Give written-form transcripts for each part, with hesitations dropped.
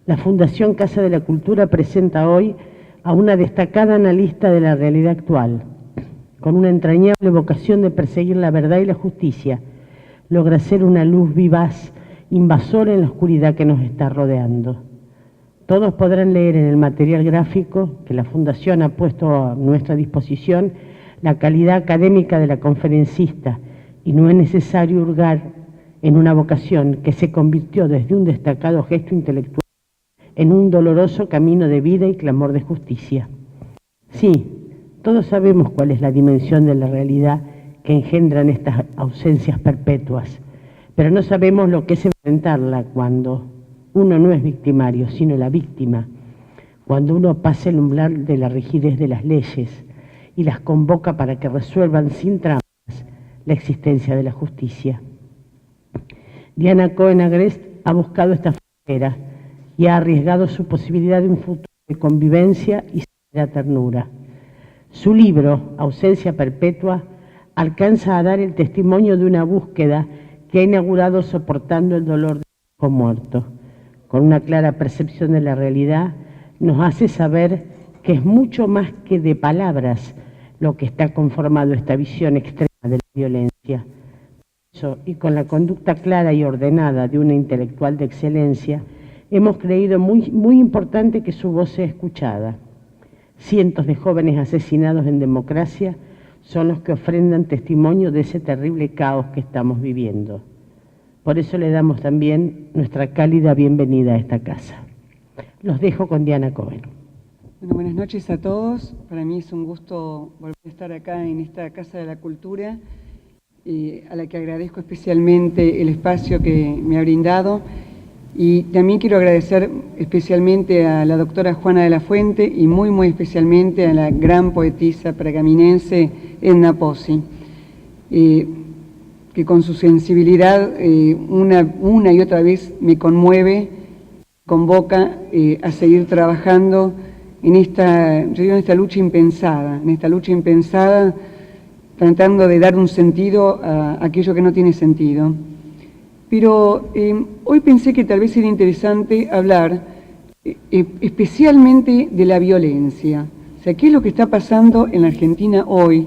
La Fundación Casa de la Cultura presenta hoy a una destacada analista de la realidad actual. Con una entrañable vocación de perseguir la verdad y la justicia, logra ser una luz vivaz, invasora en la oscuridad que nos está rodeando. Todos podrán leer en el material gráfico que la Fundación ha puesto a nuestra disposición la calidad académica de la conferencista, y no es necesario hurgar en una vocación que se convirtió desde un destacado gesto intelectual en un doloroso camino de vida y clamor de justicia. Sí, todos sabemos cuál es la dimensión de la realidad que engendran estas ausencias perpetuas, pero no sabemos lo que es enfrentarla cuando uno no es victimario, sino la víctima, cuando uno pasa el umbral de la rigidez de las leyes y las convoca para que resuelvan sin trampas la existencia de la justicia. Diana Cohen Agrest ha buscado esta frontera y ha arriesgado su posibilidad de un futuro de convivencia y ternura. Su libro, Ausencia Perpetua, alcanza a dar el testimonio de una búsqueda que ha inaugurado soportando el dolor del hijo muerto. Con una clara percepción de la realidad, nos hace saber que es mucho más que de palabras lo que está conformado esta visión extrema de la violencia. Y con la conducta clara y ordenada de una intelectual de excelencia, hemos creído muy importante que su voz sea escuchada. Cientos de jóvenes asesinados en democracia son los que ofrendan testimonio de ese terrible caos que estamos viviendo. Por eso le damos también nuestra cálida bienvenida a esta casa. Los dejo con Diana Cohen. Bueno, buenas noches a todos. Para mí es un gusto volver a estar acá en esta Casa de la Cultura, a la que agradezco especialmente el espacio que me ha brindado. Y también quiero agradecer especialmente a la doctora Juana de la Fuente y muy especialmente a la gran poetisa pergaminense Edna Pozzi, que con su sensibilidad una y otra vez me conmueve, convoca a seguir trabajando en esta lucha impensada, tratando de dar un sentido a aquello que no tiene sentido. Pero hoy pensé que tal vez era interesante hablar especialmente de la violencia. O sea, ¿qué es lo que está pasando en la Argentina hoy?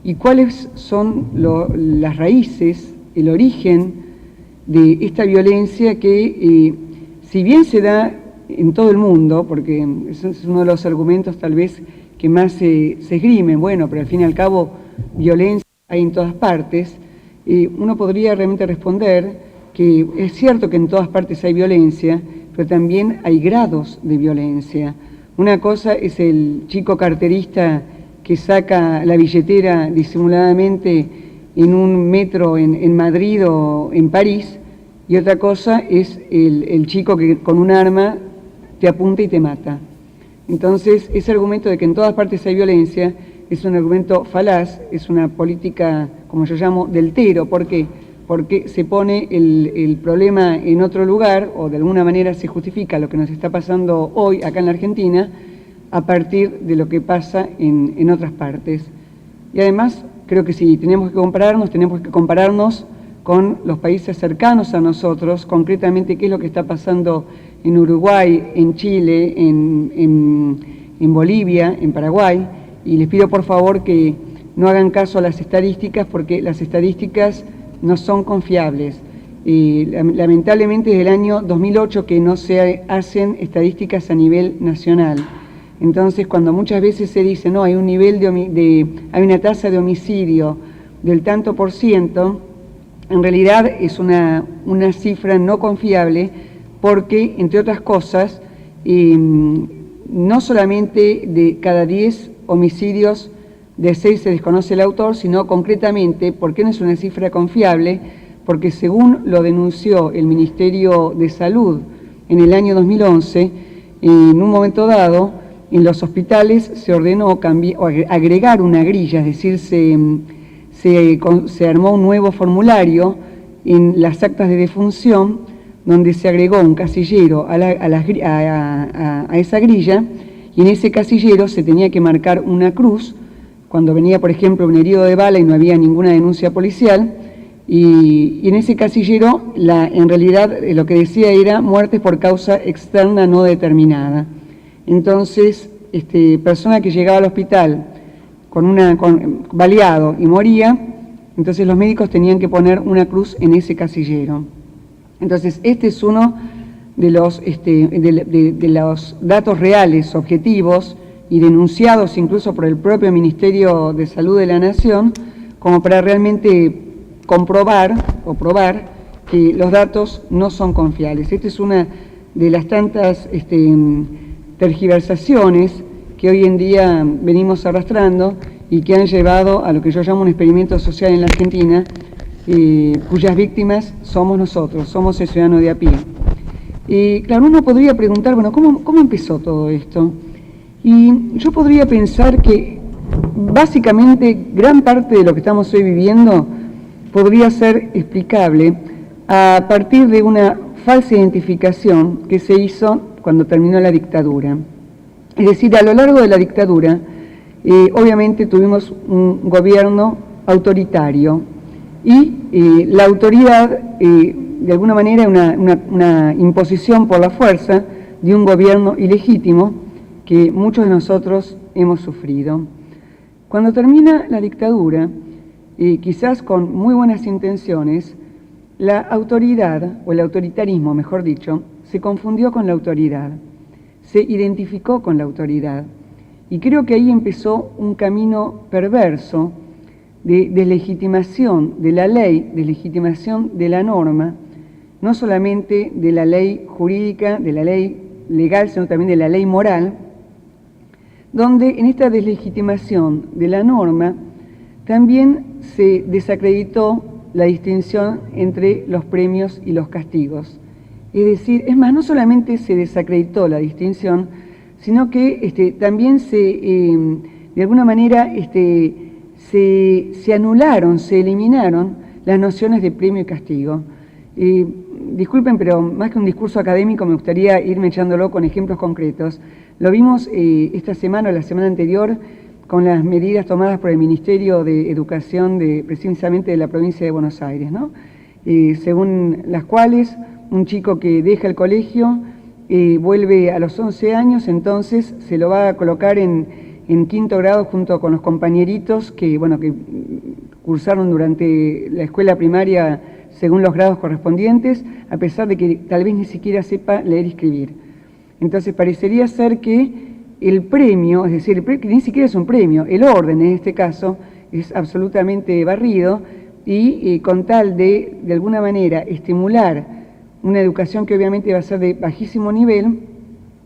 Y cuáles son las raíces, el origen de esta violencia que, si bien se da en todo el mundo, porque ese es uno de los argumentos tal vez que más se esgrimen, bueno, pero al fin y al cabo violencia hay en todas partes, uno podría realmente responder que es cierto que en todas partes hay violencia, pero también hay grados de violencia. Una cosa es el chico carterista que saca la billetera disimuladamente en un metro en Madrid o en París, y otra cosa es el chico que con un arma te apunta y te mata. Entonces, ese argumento de que en todas partes hay violencia es un argumento falaz, es una política, como yo llamo, del tero. ¿Por qué? Porque se pone el problema en otro lugar, o de alguna manera se justifica lo que nos está pasando hoy acá en la Argentina, a partir de lo que pasa en otras partes. Y además, creo que si tenemos que compararnos con los países cercanos a nosotros, concretamente qué es lo que está pasando en Uruguay, en Chile, en Bolivia, en Paraguay, y les pido por favor que no hagan caso a las estadísticas, porque las estadísticas no son confiables. Lamentablemente desde el año 2008 que no se hacen estadísticas a nivel nacional. Entonces, cuando muchas veces se dice, no, hay un nivel hay una tasa de homicidio del tanto por ciento, en realidad es una cifra no confiable, porque, entre otras cosas, no solamente de cada 10 homicidios, de 6 se desconoce el autor, sino concretamente, ¿por qué no es una cifra confiable? Porque según lo denunció el Ministerio de Salud en el año 2011, en un momento dado, en los hospitales se ordenó agregar una grilla, es decir, se armó un nuevo formulario en las actas de defunción, donde se agregó un casillero a esa grilla, y en ese casillero se tenía que marcar una cruz cuando venía, por ejemplo, un herido de bala y no había ninguna denuncia policial, Y en ese casillero, en realidad, lo que decía era muertes por causa externa no determinada. Entonces, persona que llegaba al hospital baleado y moría, entonces los médicos tenían que poner una cruz en ese casillero. Entonces, este es uno de los datos reales, objetivos y denunciados incluso por el propio Ministerio de Salud de la Nación, como para realmente comprobar o probar que los datos no son confiables. Esta es una de las tantas tergiversaciones que hoy en día venimos arrastrando y que han llevado a lo que yo llamo un experimento social en la Argentina, cuyas víctimas somos nosotros, somos el ciudadano de a pie. Claro, uno podría preguntar, bueno, ¿cómo empezó todo esto? Y yo podría pensar que básicamente gran parte de lo que estamos hoy viviendo podría ser explicable a partir de una falsa identificación que se hizo cuando terminó la dictadura. Es decir, a lo largo de la dictadura, obviamente tuvimos un gobierno autoritario y la autoridad, de alguna manera, una imposición por la fuerza de un gobierno ilegítimo que muchos de nosotros hemos sufrido. Cuando termina la dictadura, quizás con muy buenas intenciones, la autoridad, o el autoritarismo, mejor dicho, se confundió con la autoridad, se identificó con la autoridad. Y creo que ahí empezó un camino perverso de deslegitimación de la ley, deslegitimación de la norma, no solamente de la ley jurídica, de la ley legal, sino también de la ley moral, donde en esta deslegitimación de la norma también se desacreditó la distinción entre los premios y los castigos. Es decir, es más, no solamente se desacreditó la distinción, sino que también de alguna manera se anularon, se eliminaron las nociones de premio y castigo. Disculpen, pero más que un discurso académico me gustaría irme echándolo con ejemplos concretos. Lo vimos esta semana o la semana anterior con las medidas tomadas por el Ministerio de Educación precisamente de la provincia de Buenos Aires, ¿no? Según las cuales un chico que deja el colegio vuelve a los 11 años, entonces se lo va a colocar en quinto grado junto con los compañeritos que cursaron durante la escuela primaria según los grados correspondientes, a pesar de que tal vez ni siquiera sepa leer y escribir. Entonces parecería ser que el premio, es decir, ni siquiera es un premio, el orden en este caso es absolutamente barrido y con tal de alguna manera estimular una educación que obviamente va a ser de bajísimo nivel,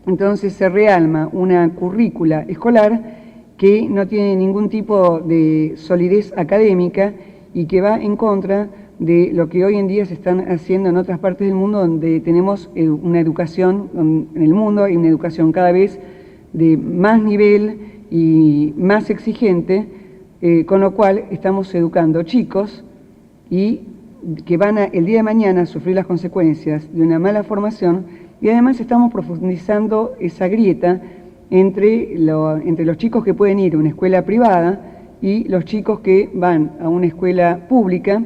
entonces se realma una currícula escolar que no tiene ningún tipo de solidez académica y que va en contra de lo que hoy en día se están haciendo en otras partes del mundo, donde tenemos una educación en el mundo y una educación cada vez de más nivel y más exigente, con lo cual estamos educando chicos y que van el día de mañana a sufrir las consecuencias de una mala formación, y además estamos profundizando esa grieta entre los chicos que pueden ir a una escuela privada y los chicos que van a una escuela pública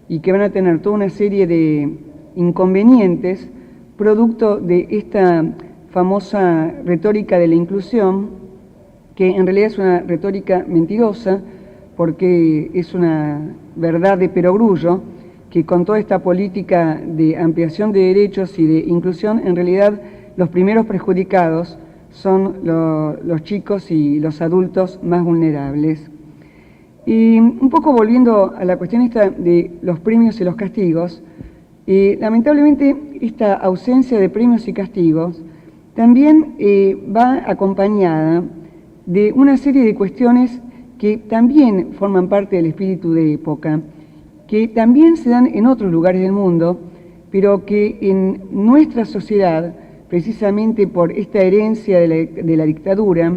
y que van a tener toda una serie de inconvenientes producto de esta famosa retórica de la inclusión, que en realidad es una retórica mentirosa porque es una verdad de perogrullo, que con toda esta política de ampliación de derechos y de inclusión, en realidad los primeros perjudicados son los chicos y los adultos más vulnerables. Y un poco volviendo a la cuestión esta de los premios y los castigos, lamentablemente esta ausencia de premios y castigos también va acompañada de una serie de cuestiones que también forman parte del espíritu de época, que también se dan en otros lugares del mundo, pero que en nuestra sociedad, precisamente por esta herencia de la dictadura,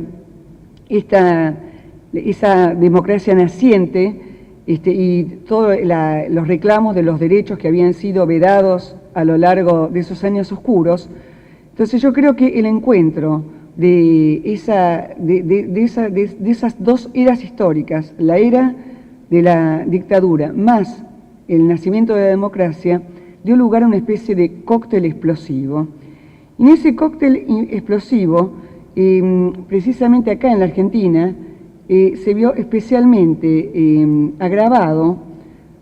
esa democracia naciente y todos los reclamos de los derechos que habían sido vedados a lo largo de esos años oscuros. Entonces yo creo que el encuentro de esas dos eras históricas, la era de la dictadura más el nacimiento de la democracia, dio lugar a una especie de cóctel explosivo. Y en ese cóctel explosivo, precisamente acá en la Argentina, se vio especialmente agravado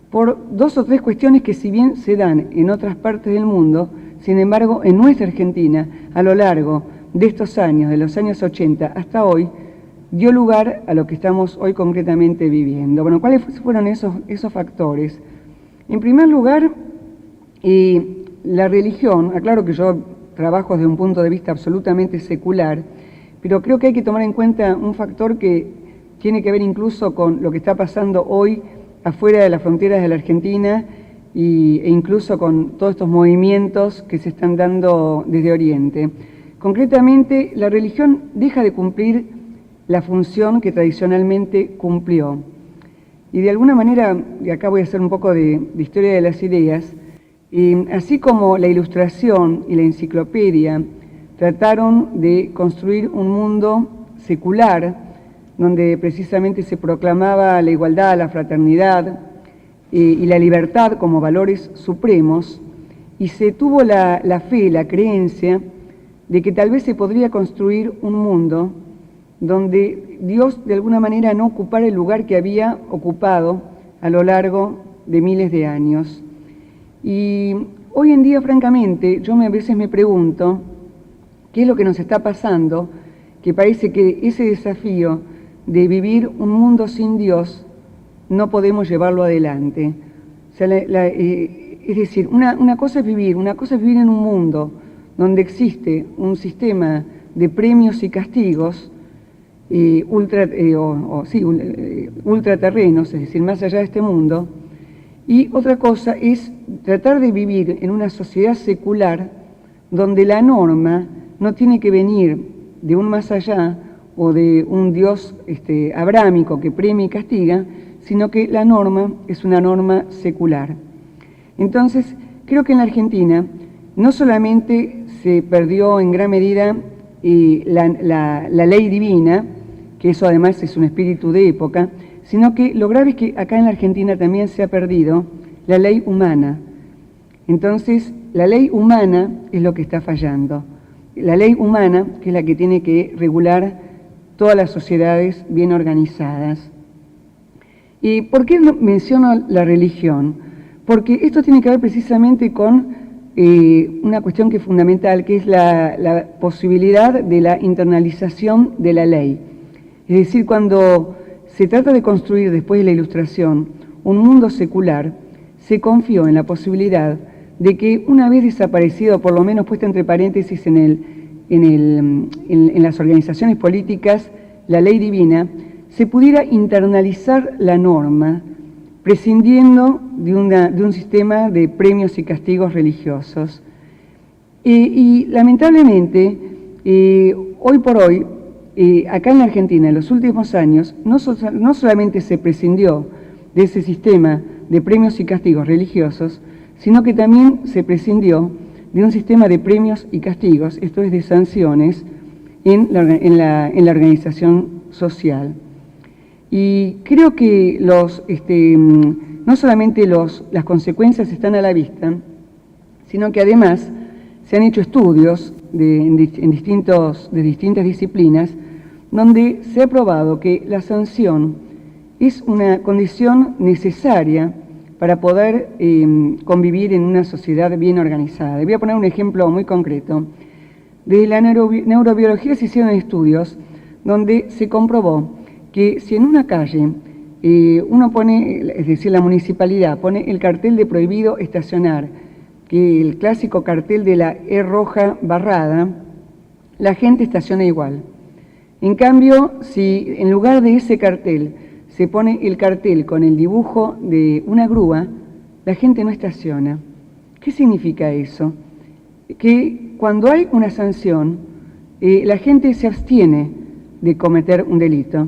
por dos o tres cuestiones que, si bien se dan en otras partes del mundo, sin embargo en nuestra Argentina, a lo largo de estos años, de los años 80 hasta hoy, dio lugar a lo que estamos hoy concretamente viviendo. Bueno, ¿cuáles fueron esos factores? En primer lugar, la religión. Aclaro que yo trabajo desde un punto de vista absolutamente secular, pero creo que hay que tomar en cuenta un factor que tiene que ver incluso con lo que está pasando hoy afuera de las fronteras de la Argentina e incluso con todos estos movimientos que se están dando desde Oriente. Concretamente, la religión deja de cumplir la función que tradicionalmente cumplió. Y de alguna manera, y acá voy a hacer un poco de historia de las ideas, así como la Ilustración y la Enciclopedia trataron de construir un mundo secular, donde precisamente se proclamaba la igualdad, la fraternidad y la libertad como valores supremos, y se tuvo la fe, la creencia de que tal vez se podría construir un mundo donde Dios de alguna manera no ocupara el lugar que había ocupado a lo largo de miles de años. Y hoy en día, francamente, yo a veces me pregunto qué es lo que nos está pasando, que parece que ese desafío de vivir un mundo sin Dios no podemos llevarlo adelante. O sea, es decir, una cosa es vivir en un mundo donde existe un sistema de premios y castigos ultraterrenos, es decir, más allá de este mundo, y otra cosa es tratar de vivir en una sociedad secular donde la norma no tiene que venir de un más allá o de un Dios abrámico que premia y castiga, sino que la norma es una norma secular. Entonces, creo que en la Argentina no solamente se perdió en gran medida la ley divina, que eso además es un espíritu de época, sino que lo grave es que acá en la Argentina también se ha perdido la ley humana. Entonces, la ley humana es lo que está fallando. La ley humana, que es la que tiene que regular todas las sociedades bien organizadas. ¿Y por qué menciono la religión? Porque esto tiene que ver precisamente con una cuestión que es fundamental, que es la posibilidad de la internalización de la ley. Es decir, cuando se trata de construir después de la Ilustración un mundo secular, se confió en la posibilidad de que una vez desaparecido, por lo menos puesta entre paréntesis en las organizaciones políticas, la ley divina, se pudiera internalizar la norma, prescindiendo de un sistema de premios y castigos religiosos. Y lamentablemente, hoy por hoy, acá en la Argentina, en los últimos años, no solamente se prescindió de ese sistema de premios y castigos religiosos, sino que también se prescindió de un sistema de premios y castigos, esto es de sanciones, en la organización social. Y creo que no solamente las consecuencias están a la vista, sino que además se han hecho estudios de distintas disciplinas, donde se ha probado que la sanción es una condición necesaria para poder convivir en una sociedad bien organizada. Voy a poner un ejemplo muy concreto. Desde la neurobiología se hicieron estudios donde se comprobó que si en una calle uno pone, es decir, la municipalidad pone el cartel de prohibido estacionar, que el clásico cartel de la E roja barrada, la gente estaciona igual. En cambio, si en lugar de ese cartel se pone el cartel con el dibujo de una grúa, la gente no estaciona. ¿Qué significa eso? Que cuando hay una sanción, la gente se abstiene de cometer un delito.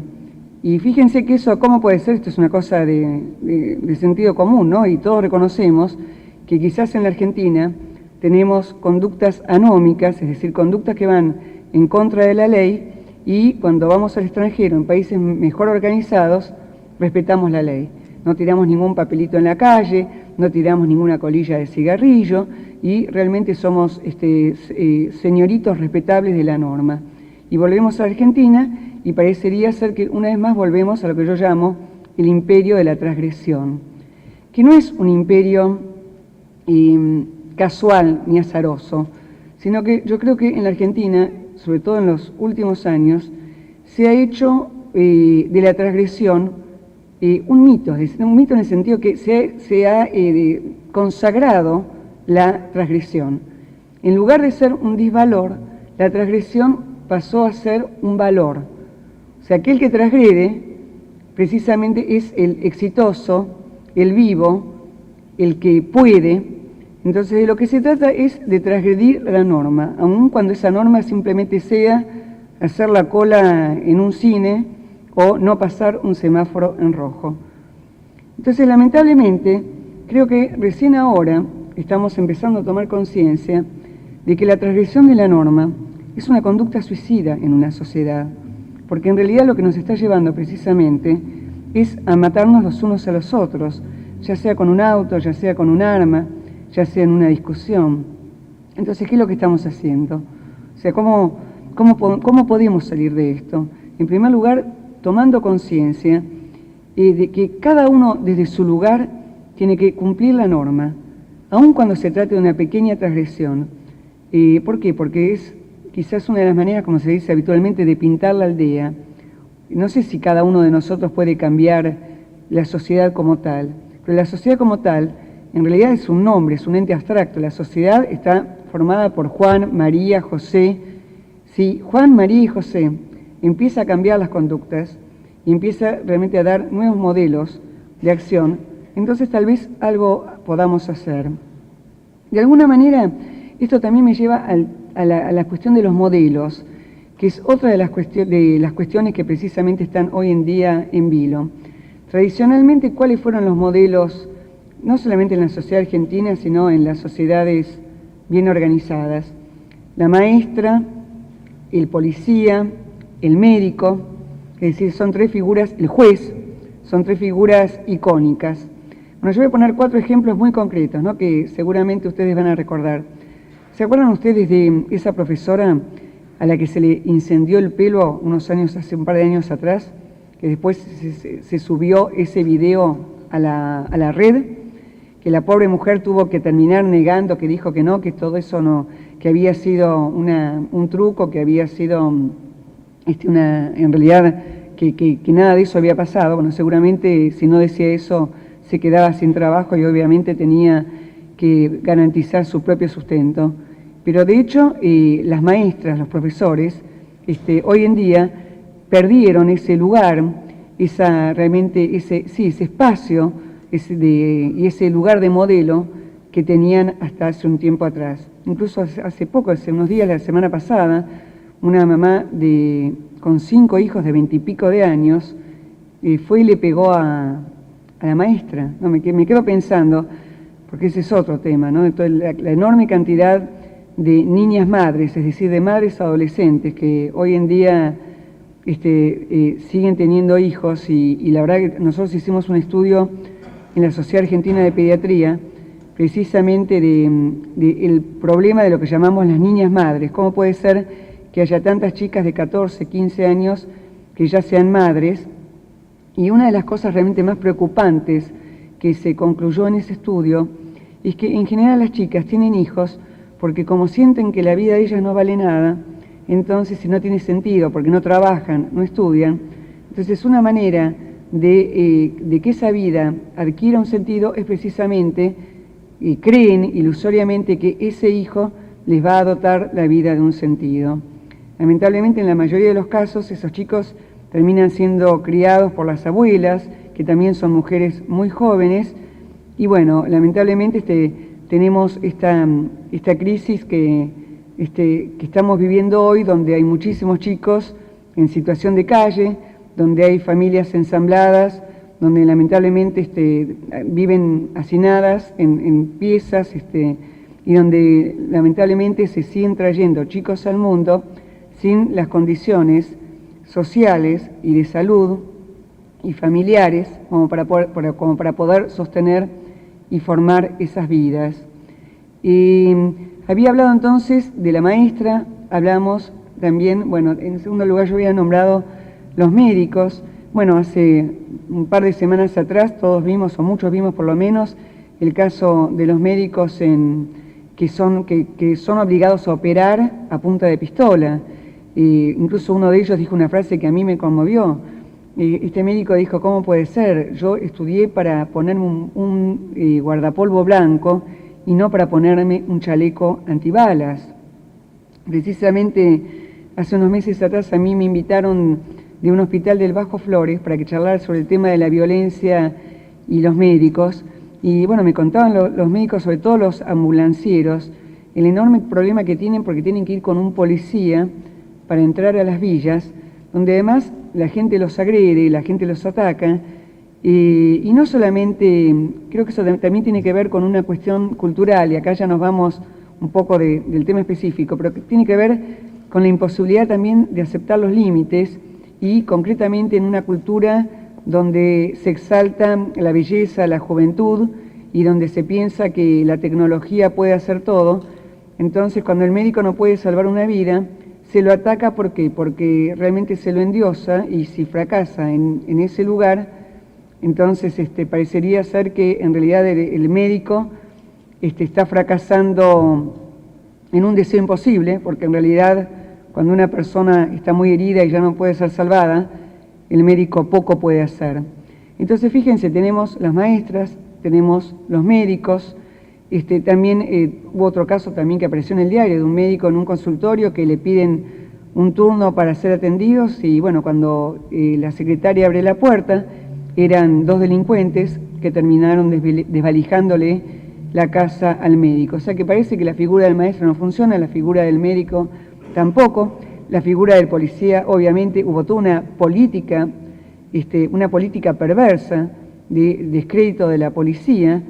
Y fíjense que eso, ¿cómo puede ser? Esto es una cosa de sentido común, ¿no? Y todos reconocemos que quizás en la Argentina tenemos conductas anómicas, es decir, conductas que van en contra de la ley, y cuando vamos al extranjero, en países mejor organizados, respetamos la ley. No tiramos ningún papelito en la calle, no tiramos ninguna colilla de cigarrillo y realmente somos señoritos respetables de la norma. Y volvemos a Argentina y parecería ser que una vez más volvemos a lo que yo llamo el imperio de la transgresión, que no es un imperio casual ni azaroso, sino que yo creo que en la Argentina, sobre todo en los últimos años, se ha hecho de la transgresión un mito en el sentido que se ha consagrado la transgresión. En lugar de ser un disvalor, la transgresión pasó a ser un valor. O sea, aquel que transgrede precisamente es el exitoso, el vivo, el que puede. Entonces de lo que se trata es de transgredir la norma, aun cuando esa norma simplemente sea hacer la cola en un cine o no pasar un semáforo en rojo. Entonces, lamentablemente, creo que recién ahora estamos empezando a tomar conciencia de que la transgresión de la norma es una conducta suicida en una sociedad, porque en realidad lo que nos está llevando precisamente es a matarnos los unos a los otros, ya sea con un auto, ya sea con un arma, ya sea en una discusión. Entonces, ¿qué es lo que estamos haciendo? O sea, ¿cómo podemos salir de esto? En primer lugar, tomando conciencia de que cada uno desde su lugar tiene que cumplir la norma, aun cuando se trate de una pequeña transgresión. ¿Por qué? Porque es quizás una de las maneras, como se dice habitualmente, de pintar la aldea. No sé si cada uno de nosotros puede cambiar la sociedad como tal, pero la sociedad como tal en realidad es un nombre, es un ente abstracto. La sociedad está formada por Juan, María, José. Si Juan, María y José empieza a cambiar las conductas y empieza realmente a dar nuevos modelos de acción, entonces tal vez algo podamos hacer. De alguna manera, esto también me lleva a la cuestión de los modelos, que es otra de las cuestiones que precisamente están hoy en día en vilo. Tradicionalmente, ¿cuáles fueron los modelos, no solamente en la sociedad argentina, sino en las sociedades bien organizadas? La maestra, el policía, el médico, es decir, son tres figuras, el juez, son tres figuras icónicas. Bueno, yo voy a poner 4 ejemplos muy concretos, ¿no?, que seguramente ustedes van a recordar. ¿Se acuerdan ustedes de esa profesora a la que se le incendió el pelo hace un par de años atrás, que después se subió ese video a la red, que la pobre mujer tuvo que terminar negando, que dijo que no, que todo eso no, que había sido un truco, que había sido en realidad que nada de eso había pasado? Bueno, seguramente si no decía eso se quedaba sin trabajo y obviamente tenía que garantizar su propio sustento. Pero de hecho las maestras, los profesores, hoy en día perdieron ese lugar, ese espacio y ese lugar de modelo que tenían hasta hace un tiempo atrás. Incluso hace unos días, la semana pasada, una mamá con 5 hijos de 20 y pico de años fue y le pegó a la maestra. No, me quedo pensando, porque ese es otro tema, ¿no? Entonces, la enorme cantidad de niñas madres, es decir, de madres adolescentes que hoy en día siguen teniendo hijos y la verdad que nosotros hicimos un estudio en la Sociedad Argentina de Pediatría precisamente del problema de lo que llamamos las niñas madres. ¿Cómo puede ser que haya tantas chicas de 14, 15 años que ya sean madres? Y una de las cosas realmente más preocupantes que se concluyó en ese estudio es que en general las chicas tienen hijos porque como sienten que la vida de ellas no vale nada, entonces si no tiene sentido, porque no trabajan, no estudian, entonces una manera de que esa vida adquiera un sentido es precisamente, creen ilusoriamente que ese hijo les va a dotar la vida de un sentido. Lamentablemente en la mayoría de los casos esos chicos terminan siendo criados por las abuelas, que también son mujeres muy jóvenes, y bueno, lamentablemente tenemos esta crisis que estamos viviendo hoy, donde hay muchísimos chicos en situación de calle, donde hay familias ensambladas, donde lamentablemente viven hacinadas en piezas, y donde lamentablemente se siguen trayendo chicos al mundo sin las condiciones sociales y de salud y familiares como para poder sostener y formar esas vidas. Había hablado entonces de la maestra, hablamos también, bueno, en segundo lugar yo había nombrado los médicos. Bueno, hace un par de semanas atrás todos vimos, o muchos vimos por lo menos, el caso de los médicos que son obligados a operar a punta de pistola. Incluso uno de ellos dijo una frase que a mí me conmovió. Este médico dijo: ¿cómo puede ser? Yo estudié para ponerme un guardapolvo blanco y no para ponerme un chaleco antibalas. Precisamente hace unos meses atrás a mí me invitaron de un hospital del Bajo Flores para que charlara sobre el tema de la violencia y los médicos. Y bueno, me contaban los médicos, sobre todo los ambulancieros, el enorme problema que tienen porque tienen que ir con un policía para entrar a las villas, donde además la gente los agrede, la gente los ataca, y no solamente, creo que eso también tiene que ver con una cuestión cultural, y acá ya nos vamos un poco del tema específico, pero que tiene que ver con la imposibilidad también de aceptar los límites, y concretamente en una cultura donde se exalta la belleza, la juventud, y donde se piensa que la tecnología puede hacer todo. Entonces, cuando el médico no puede salvar una vida, se lo ataca. ¿Por qué? Porque realmente se lo endiosa, y si fracasa en ese lugar, entonces parecería ser que en realidad el médico está fracasando en un deseo imposible, porque en realidad cuando una persona está muy herida y ya no puede ser salvada, el médico poco puede hacer. Entonces, fíjense, tenemos las maestras, tenemos los médicos, también hubo otro caso también que apareció en el diario de un médico en un consultorio que le piden un turno para ser atendidos, y bueno, cuando la secretaria abre la puerta, eran dos delincuentes que terminaron desvalijándole la casa al médico. O sea que parece que la figura del maestro no funciona, la figura del médico tampoco, la figura del policía, obviamente hubo toda una política perversa de descrédito de la policía.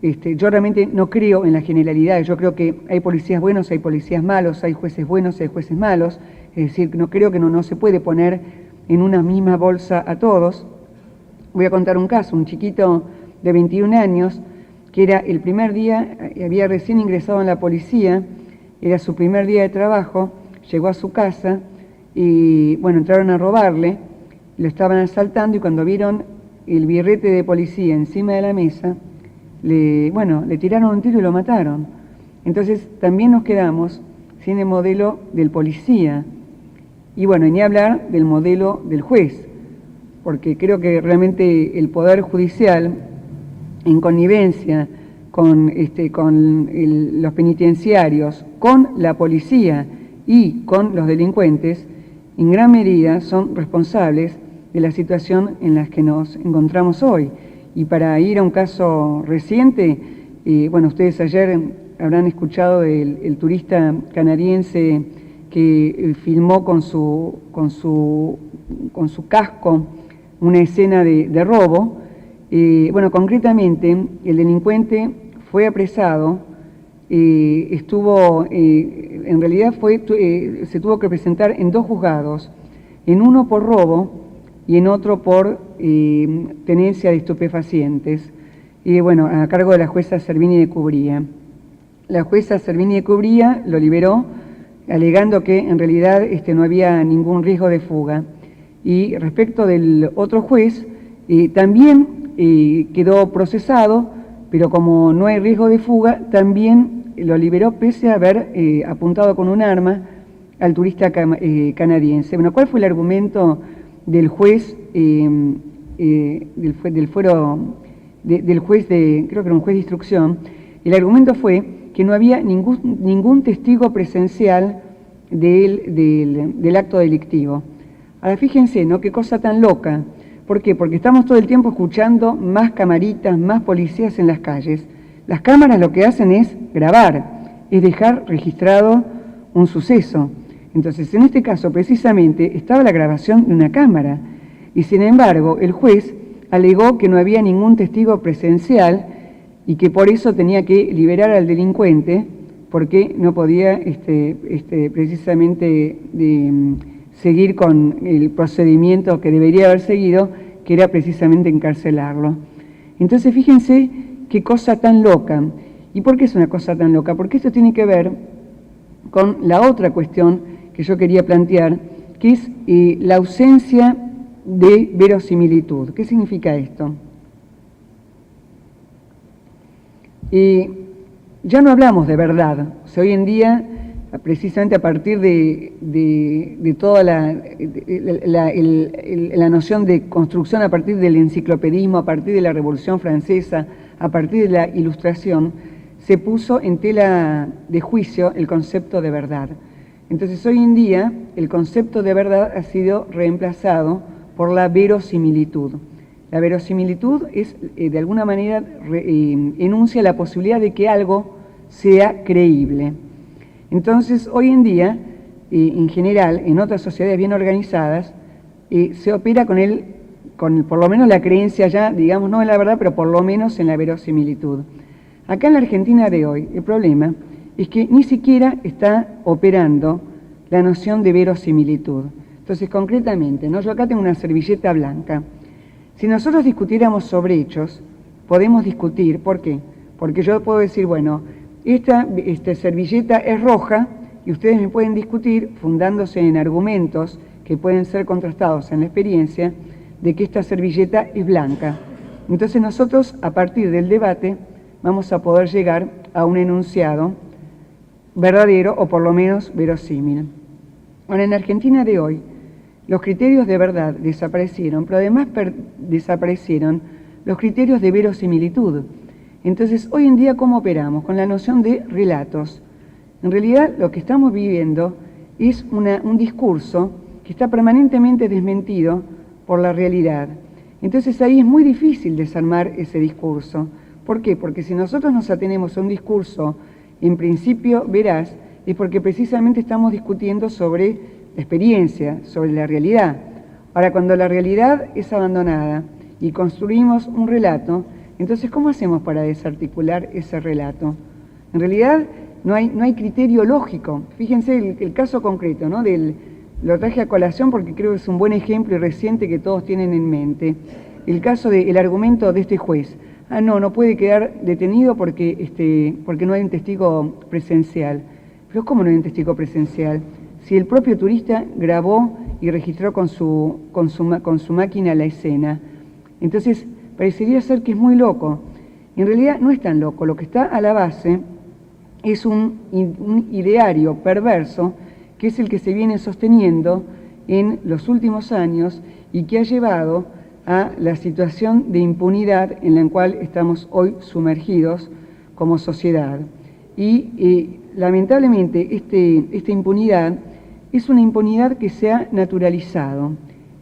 Yo realmente no creo en la generalidad, yo creo que hay policías buenos, hay policías malos, hay jueces buenos, hay jueces malos, es decir, no creo que no se puede poner en una misma bolsa a todos. Voy a contar un caso, un chiquito de 21 años, que era el primer día, había recién ingresado en la policía, era su primer día de trabajo, llegó a su casa y bueno, entraron a robarle, lo estaban asaltando, y cuando vieron el birrete de policía encima de la mesa, le tiraron un tiro y lo mataron. Entonces también nos quedamos sin el modelo del policía, y bueno, y ni hablar del modelo del juez, porque creo que realmente el Poder Judicial, en connivencia con los penitenciarios, con la policía y con los delincuentes, en gran medida son responsables de la situación en la que nos encontramos hoy. Y para ir a un caso reciente, bueno, ustedes ayer habrán escuchado del turista canadiense que filmó con su casco una escena de robo. Bueno, concretamente, el delincuente fue apresado, en realidad se tuvo que presentar en dos juzgados, en uno por robo y en otro por tenencia de estupefacientes, y bueno, a cargo de la jueza Servini de Cubría. La jueza Servini de Cubría lo liberó, alegando que en realidad no había ningún riesgo de fuga. Y respecto del otro juez, también quedó procesado, pero como no hay riesgo de fuga, también lo liberó pese a haber apuntado con un arma al turista canadiense. Bueno, ¿cuál fue el argumento del juez, creo que era un juez de instrucción? El argumento fue que no había ningún testigo presencial del acto delictivo. Ahora fíjense, ¿no? Qué cosa tan loca. ¿Por qué? Porque estamos todo el tiempo escuchando más camaritas, más policías en las calles. Las cámaras lo que hacen es grabar, es dejar registrado un suceso. Entonces, en este caso, precisamente, estaba la grabación de una cámara, y sin embargo, el juez alegó que no había ningún testigo presencial y que por eso tenía que liberar al delincuente, porque no podía precisamente seguir con el procedimiento que debería haber seguido, que era precisamente encarcelarlo. Entonces, fíjense qué cosa tan loca. ¿Y por qué es una cosa tan loca? Porque esto tiene que ver con la otra cuestión que yo quería plantear, que es la ausencia de verosimilitud. ¿Qué significa esto? Ya no hablamos de verdad. O sea, hoy en día, precisamente a partir de toda la noción de construcción, a partir del enciclopedismo, a partir de la Revolución Francesa, a partir de la Ilustración, se puso en tela de juicio el concepto de verdad. Entonces, hoy en día, el concepto de verdad ha sido reemplazado por la verosimilitud. La verosimilitud es, de alguna manera, enuncia la posibilidad de que algo sea creíble. Entonces, hoy en día, en general, en otras sociedades bien organizadas, se opera con por lo menos la creencia ya, digamos, no en la verdad, pero por lo menos en la verosimilitud. Acá en la Argentina de hoy, el problema es que ni siquiera está operando la noción de verosimilitud. Entonces, concretamente, ¿no? Yo acá tengo una servilleta blanca. Si nosotros discutiéramos sobre hechos, podemos discutir, ¿por qué? Porque yo puedo decir, bueno, esta servilleta es roja y ustedes me pueden discutir, fundándose en argumentos que pueden ser contrastados en la experiencia, de que esta servilleta es blanca. Entonces nosotros, a partir del debate, vamos a poder llegar a un enunciado verdadero o por lo menos verosímil. Ahora, en Argentina de hoy, los criterios de verdad desaparecieron, pero además desaparecieron los criterios de verosimilitud. Entonces, hoy en día, ¿cómo operamos? Con la noción de relatos. En realidad, lo que estamos viviendo es un discurso que está permanentemente desmentido por la realidad. Entonces, ahí es muy difícil desarmar ese discurso. ¿Por qué? Porque si nosotros nos atenemos a un discurso, en principio veraz, es porque precisamente estamos discutiendo sobre la experiencia, sobre la realidad. Ahora, cuando la realidad es abandonada y construimos un relato, entonces, ¿cómo hacemos para desarticular ese relato? En realidad, no hay criterio lógico. Fíjense el caso concreto, ¿no? Lo traje a colación porque creo que es un buen ejemplo y reciente que todos tienen en mente. El caso del argumento de este juez. No puede quedar detenido porque no hay un testigo presencial. Pero ¿cómo no hay un testigo presencial? Si el propio turista grabó y registró con su máquina la escena. Entonces, parecería ser que es muy loco. En realidad no es tan loco. Lo que está a la base es un ideario perverso, que es el que se viene sosteniendo en los últimos años y que ha llevado a la situación de impunidad en la cual estamos hoy sumergidos como sociedad. Y lamentablemente esta impunidad es una impunidad que se ha naturalizado,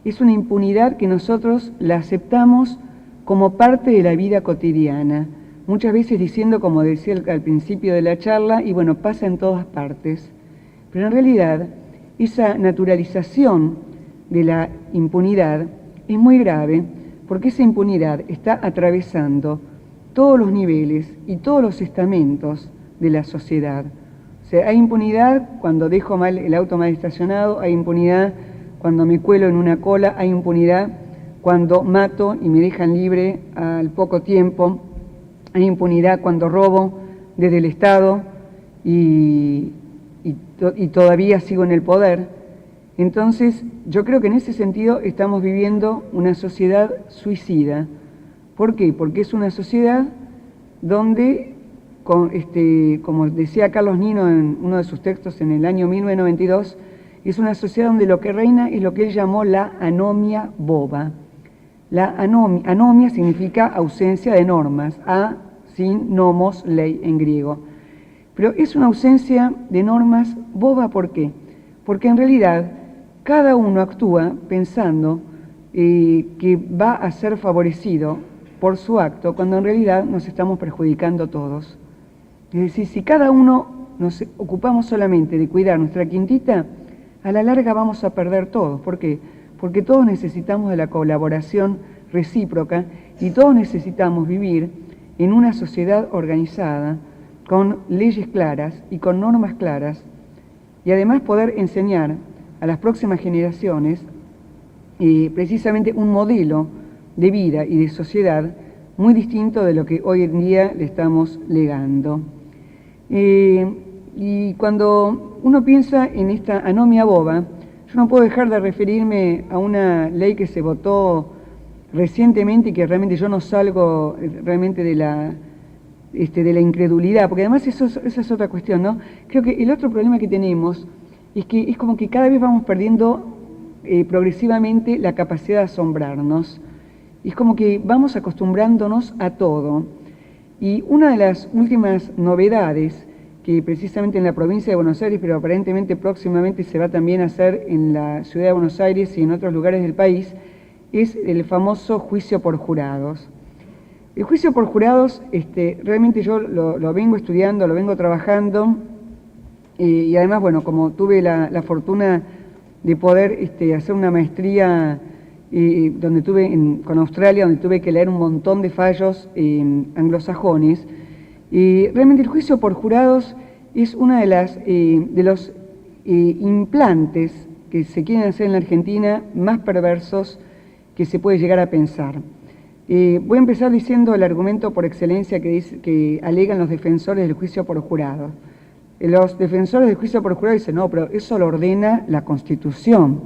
es una impunidad que nosotros la aceptamos como parte de la vida cotidiana, muchas veces diciendo, como decía al principio de la charla, y bueno, pasa en todas partes. Pero en realidad, esa naturalización de la impunidad es muy grave, porque esa impunidad está atravesando todos los niveles y todos los estamentos de la sociedad. O sea, hay impunidad cuando dejo mal el auto mal estacionado, hay impunidad cuando me cuelo en una cola, hay impunidad cuando mato y me dejan libre al poco tiempo, hay impunidad cuando robo desde el Estado y todavía sigo en el poder. Entonces, yo creo que en ese sentido estamos viviendo una sociedad suicida. ¿Por qué? Porque es una sociedad donde, como decía Carlos Nino en uno de sus textos en el año 1992, es una sociedad donde lo que reina es lo que él llamó la anomia boba. La anomia significa ausencia de normas, sin nomos, ley en griego. Pero es una ausencia de normas boba, ¿por qué? Porque en realidad cada uno actúa pensando que va a ser favorecido por su acto, cuando en realidad nos estamos perjudicando todos. Es decir, si cada uno nos ocupamos solamente de cuidar nuestra quintita, a la larga vamos a perder todos. ¿Por qué? Porque todos necesitamos de la colaboración recíproca y todos necesitamos vivir en una sociedad organizada, con leyes claras y con normas claras, y además poder enseñar a las próximas generaciones precisamente un modelo de vida y de sociedad muy distinto de lo que hoy en día le estamos legando. Y cuando uno piensa en esta anomia boba, yo no puedo dejar de referirme a una ley que se votó recientemente y que realmente yo no salgo realmente de la incredulidad, porque además esa es otra cuestión, ¿no? Creo que el otro problema que tenemos es que es como que cada vez vamos perdiendo progresivamente la capacidad de asombrarnos. Es como que vamos acostumbrándonos a todo. Y una de las últimas novedades, que precisamente en la provincia de Buenos Aires, pero aparentemente próximamente se va también a hacer en la ciudad de Buenos Aires y en otros lugares del país, es el famoso juicio por jurados. El juicio por jurados, realmente yo lo vengo estudiando, lo vengo trabajando, y además, bueno, como tuve la fortuna de poder hacer una maestría con Australia, donde tuve que leer un montón de fallos anglosajones, realmente el juicio por jurados es uno de los implantes que se quieren hacer en la Argentina más perversos que se puede llegar a pensar. Voy a empezar diciendo el argumento por excelencia que alegan los defensores del juicio por jurado. Los defensores del juicio por jurado dicen, no, pero eso lo ordena la Constitución.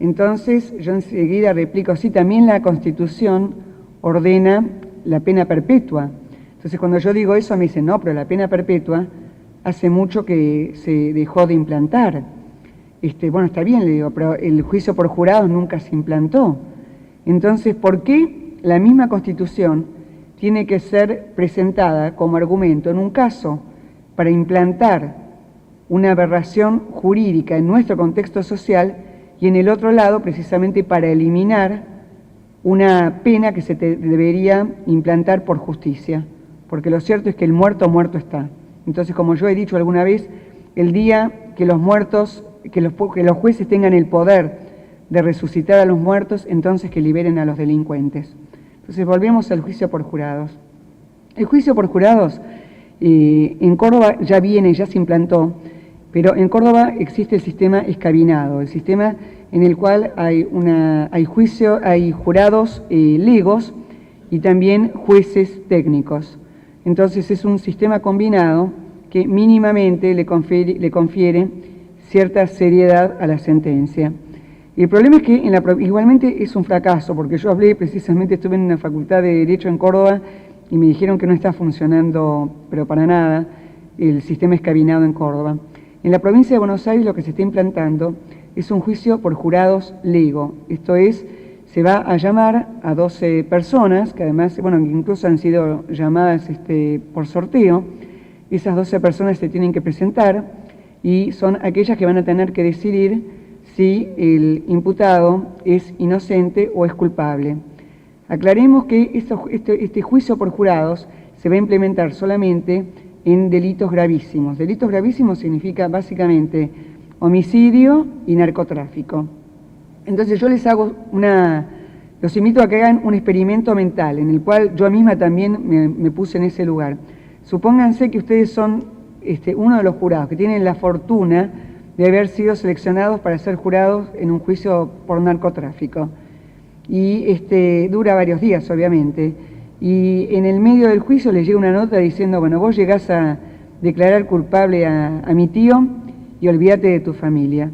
Entonces yo enseguida replico, sí, también la Constitución ordena la pena perpetua. Entonces cuando yo digo eso me dicen, no, pero la pena perpetua hace mucho que se dejó de implantar. Bueno, está bien, le digo, pero el juicio por jurados nunca se implantó. Entonces, ¿por qué la misma Constitución tiene que ser presentada como argumento en un caso para implantar una aberración jurídica en nuestro contexto social y en el otro lado precisamente para eliminar una pena que se debería implantar por justicia? Porque lo cierto es que el muerto está. Entonces, como yo he dicho alguna vez, el día que los jueces tengan el poder de resucitar a los muertos, entonces que liberen a los delincuentes. Entonces volvemos al juicio por jurados. El juicio por jurados en Córdoba ya se implantó, pero en Córdoba existe el sistema escabinado, el sistema en el cual hay jurados legos y también jueces técnicos. Entonces es un sistema combinado que mínimamente le confiere cierta seriedad a la sentencia. El problema es que igualmente es un fracaso, porque yo estuve en una facultad de Derecho en Córdoba y me dijeron que no está funcionando, pero para nada, el sistema escabinado en Córdoba. En la provincia de Buenos Aires lo que se está implantando es un juicio por jurados lego, esto es, se va a llamar a 12 personas, que además, bueno, incluso han sido llamadas por sorteo. Esas 12 personas se tienen que presentar y son aquellas que van a tener que decidir si el imputado es inocente o es culpable. Aclaremos que este juicio por jurados se va a implementar solamente en delitos gravísimos. Delitos gravísimos significa básicamente homicidio y narcotráfico. Entonces yo los invito a que hagan un experimento mental, en el cual yo misma también me puse en ese lugar. Supónganse que ustedes son uno de los jurados, que tienen la fortuna de haber sido seleccionados para ser jurados en un juicio por narcotráfico. Y dura varios días, obviamente. Y en el medio del juicio les llega una nota diciendo, bueno, vos llegás a declarar culpable a mi tío y olvídate de tu familia.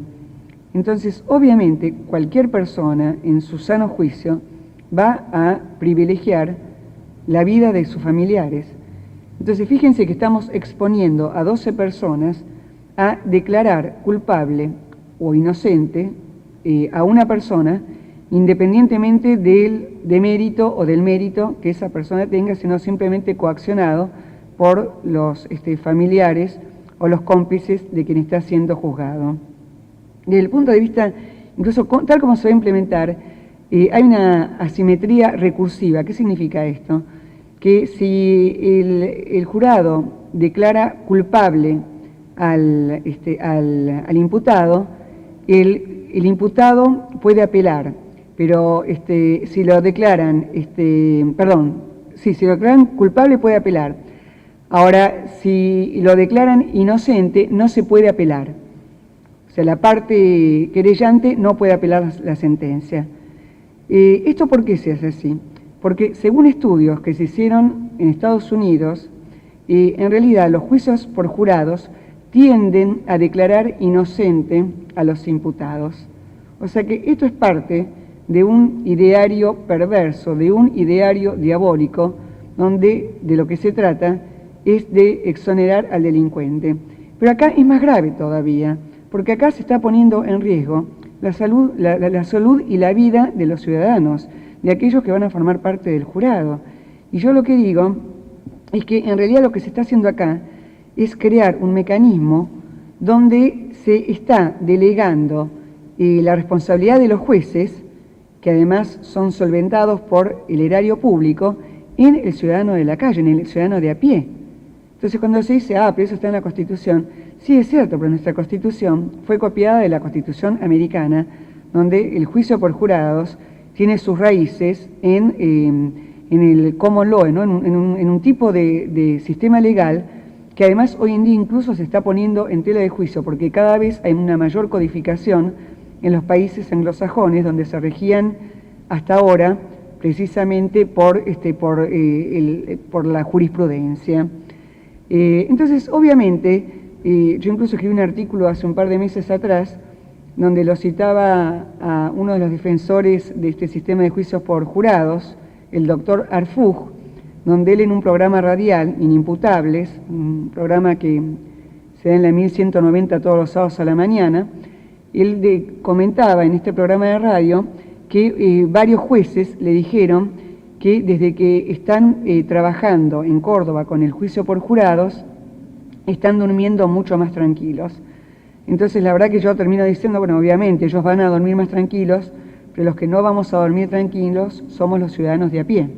Entonces, obviamente, cualquier persona en su sano juicio va a privilegiar la vida de sus familiares. Entonces, fíjense que estamos exponiendo a 12 personas a declarar culpable o inocente a una persona, independientemente del demérito o del mérito que esa persona tenga, sino simplemente coaccionado por los familiares o los cómplices de quien está siendo juzgado. Desde el punto de vista, incluso tal como se va a implementar, hay una asimetría recursiva. ¿Qué significa esto? Que si el jurado declara culpable al imputado, el imputado puede apelar, pero si lo declaran, si lo declaran culpable puede apelar. Ahora, si lo declaran inocente, no se puede apelar. O sea, la parte querellante no puede apelar la sentencia. ¿Esto por qué se hace así? porque según estudios que se hicieron en Estados Unidos, en realidad los juicios por jurados tienden a declarar inocente a los imputados. O sea que esto es parte de un ideario perverso, de un ideario diabólico, donde de lo que se trata es de exonerar al delincuente. Pero acá es más grave todavía, porque acá se está poniendo en riesgo la salud y la vida de los ciudadanos, de aquellos que van a formar parte del jurado. Y yo lo que digo es que en realidad lo que se está haciendo acá es crear un mecanismo donde se está delegando la responsabilidad de los jueces, que además son solventados por el erario público, en el ciudadano de la calle, en el ciudadano de a pie. Entonces cuando se dice, pero eso está en la Constitución, sí es cierto, pero nuestra Constitución fue copiada de la Constitución americana, donde el juicio por jurados tiene sus raíces en el common law, ¿no? en un tipo de sistema legal que además hoy en día incluso se está poniendo en tela de juicio, porque cada vez hay una mayor codificación en los países anglosajones, donde se regían hasta ahora precisamente por la jurisprudencia. Entonces, obviamente, yo incluso escribí un artículo hace un par de meses atrás, donde lo citaba a uno de los defensores de este sistema de juicios por jurados, el doctor Arfuj, donde él en un programa radial, Inimputables, un programa que se da en la 1190 todos los sábados a la mañana, él comentaba en este programa de radio que varios jueces le dijeron que desde que están trabajando en Córdoba con el juicio por jurados, están durmiendo mucho más tranquilos. Entonces la verdad que yo termino diciendo, bueno, obviamente ellos van a dormir más tranquilos, pero los que no vamos a dormir tranquilos somos los ciudadanos de a pie.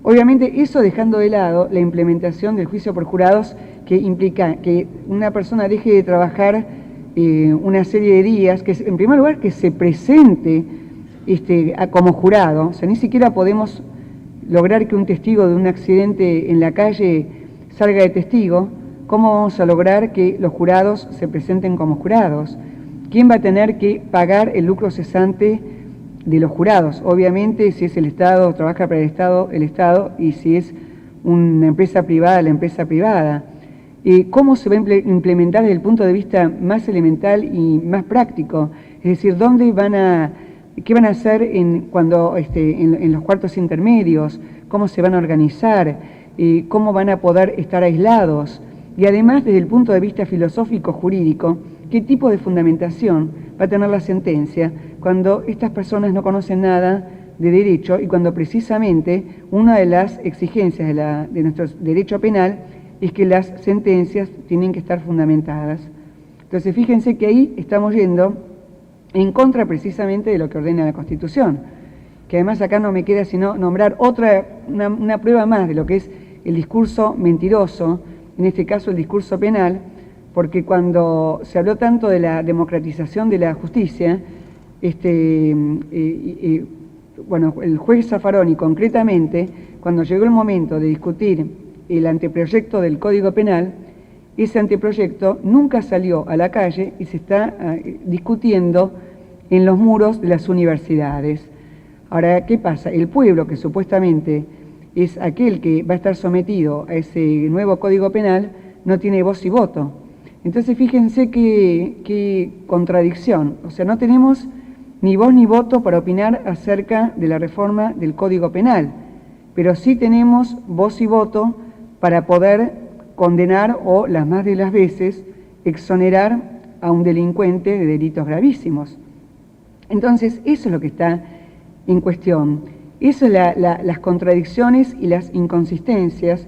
Obviamente eso dejando de lado la implementación del juicio por jurados, que implica que una persona deje de trabajar una serie de días, que en primer lugar que se presente como jurado. O sea, ni siquiera podemos lograr que un testigo de un accidente en la calle salga de testigo. ¿Cómo vamos a lograr que los jurados se presenten como jurados? ¿Quién va a tener que pagar el lucro cesante de los jurados? Obviamente, si es el Estado, trabaja para el Estado, y si es una empresa privada, la empresa privada. ¿Cómo se va a implementar desde el punto de vista más elemental y más práctico? Es decir, ¿qué van a hacer en los cuartos intermedios? ¿Cómo se van a organizar? ¿Cómo van a poder estar aislados? Y además, desde el punto de vista filosófico jurídico, ¿qué tipo de fundamentación va a tener la sentencia cuando estas personas no conocen nada de derecho y cuando precisamente una de las exigencias de nuestro derecho penal es que las sentencias tienen que estar fundamentadas? Entonces, fíjense que ahí estamos yendo en contra precisamente de lo que ordena la Constitución, que además acá no me queda sino nombrar una prueba más de lo que es el discurso mentiroso, en este caso el discurso penal, porque cuando se habló tanto de la democratización de la justicia, el juez Zaffaroni concretamente, cuando llegó el momento de discutir el anteproyecto del Código Penal, ese anteproyecto nunca salió a la calle y se está discutiendo en los muros de las universidades. Ahora, ¿qué pasa? El pueblo, que supuestamente es aquel que va a estar sometido a ese nuevo Código Penal, no tiene voz y voto. Entonces, fíjense qué contradicción. O sea, no tenemos ni voz ni voto para opinar acerca de la reforma del Código Penal, pero sí tenemos voz y voto para poder condenar o, las más de las veces, exonerar a un delincuente de delitos gravísimos. Entonces, eso es lo que está en cuestión. Eso es las contradicciones y las inconsistencias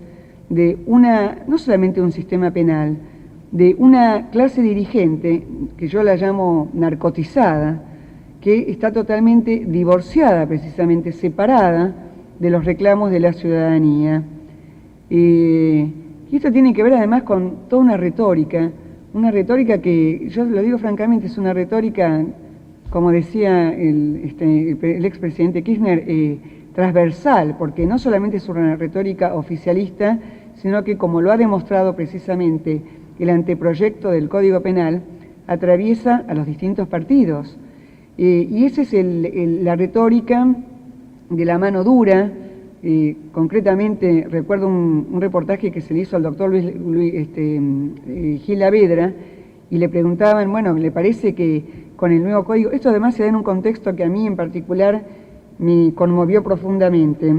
de no solamente un sistema penal, de una clase dirigente, que yo la llamo narcotizada, que está totalmente divorciada, precisamente separada de los reclamos de la ciudadanía. Y esto tiene que ver además con toda una retórica que, yo lo digo francamente, es una retórica, como decía el expresidente Kirchner, transversal, porque no solamente es una retórica oficialista, sino que, como lo ha demostrado precisamente el anteproyecto del Código Penal, atraviesa a los distintos partidos. Y esa es la retórica de la mano dura, concretamente recuerdo un reportaje que se le hizo al doctor Gil Avedra, y le preguntaban, bueno, ¿le parece que con el nuevo código? Esto además se da en un contexto que a mí en particular me conmovió profundamente.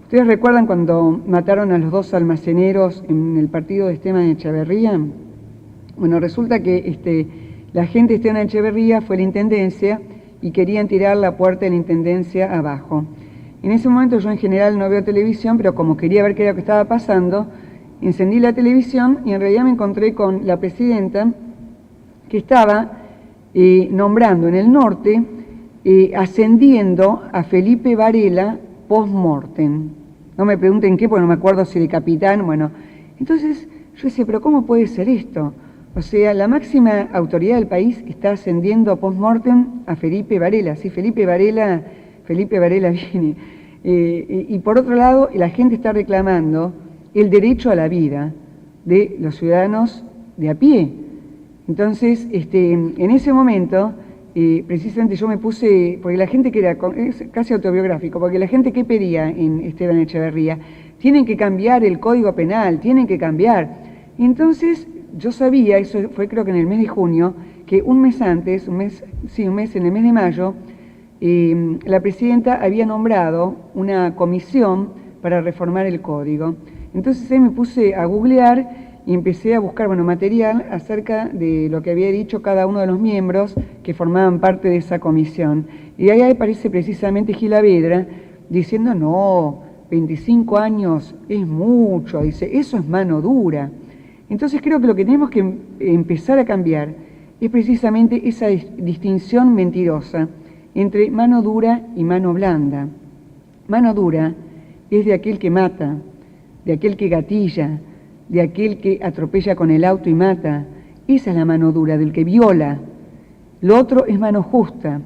¿Ustedes recuerdan cuando mataron a los 2 almaceneros en el partido de Esteban Echeverría? Bueno, resulta que la gente de Esteban Echeverría fue a la intendencia y querían tirar la puerta de la intendencia abajo. En ese momento yo en general no veo televisión, pero como quería ver qué era lo que estaba pasando, encendí la televisión y en realidad me encontré con la presidenta que estaba nombrando en el norte, ascendiendo a Felipe Varela post-mortem. No me pregunten qué, porque no me acuerdo si de capitán, bueno. Entonces yo decía, pero ¿cómo puede ser esto? O sea, la máxima autoridad del país está ascendiendo post-mortem a Felipe Varela. Sí, Felipe Varela viene. Y por otro lado, la gente está reclamando el derecho a la vida de los ciudadanos de a pie. Entonces, en ese momento, precisamente yo me puse, porque la gente es casi autobiográfico, porque la gente que pedía en Esteban Echeverría, tienen que cambiar el Código Penal, tienen que cambiar. Y entonces yo sabía, eso fue creo que en el mes de junio, que un mes antes, en el mes de mayo, la presidenta había nombrado una comisión para reformar el código. Entonces ahí me puse a googlear y empecé a buscar material acerca de lo que había dicho cada uno de los miembros que formaban parte de esa comisión. Y ahí aparece precisamente Gil Avedra diciendo, no, 25 años es mucho, dice, eso es mano dura. Entonces creo que lo que tenemos que empezar a cambiar es precisamente esa distinción mentirosa entre mano dura y mano blanda. Mano dura es de aquel que mata, de aquel que gatilla, de aquel que atropella con el auto y mata. Esa es la mano dura, del que viola. Lo otro es mano justa.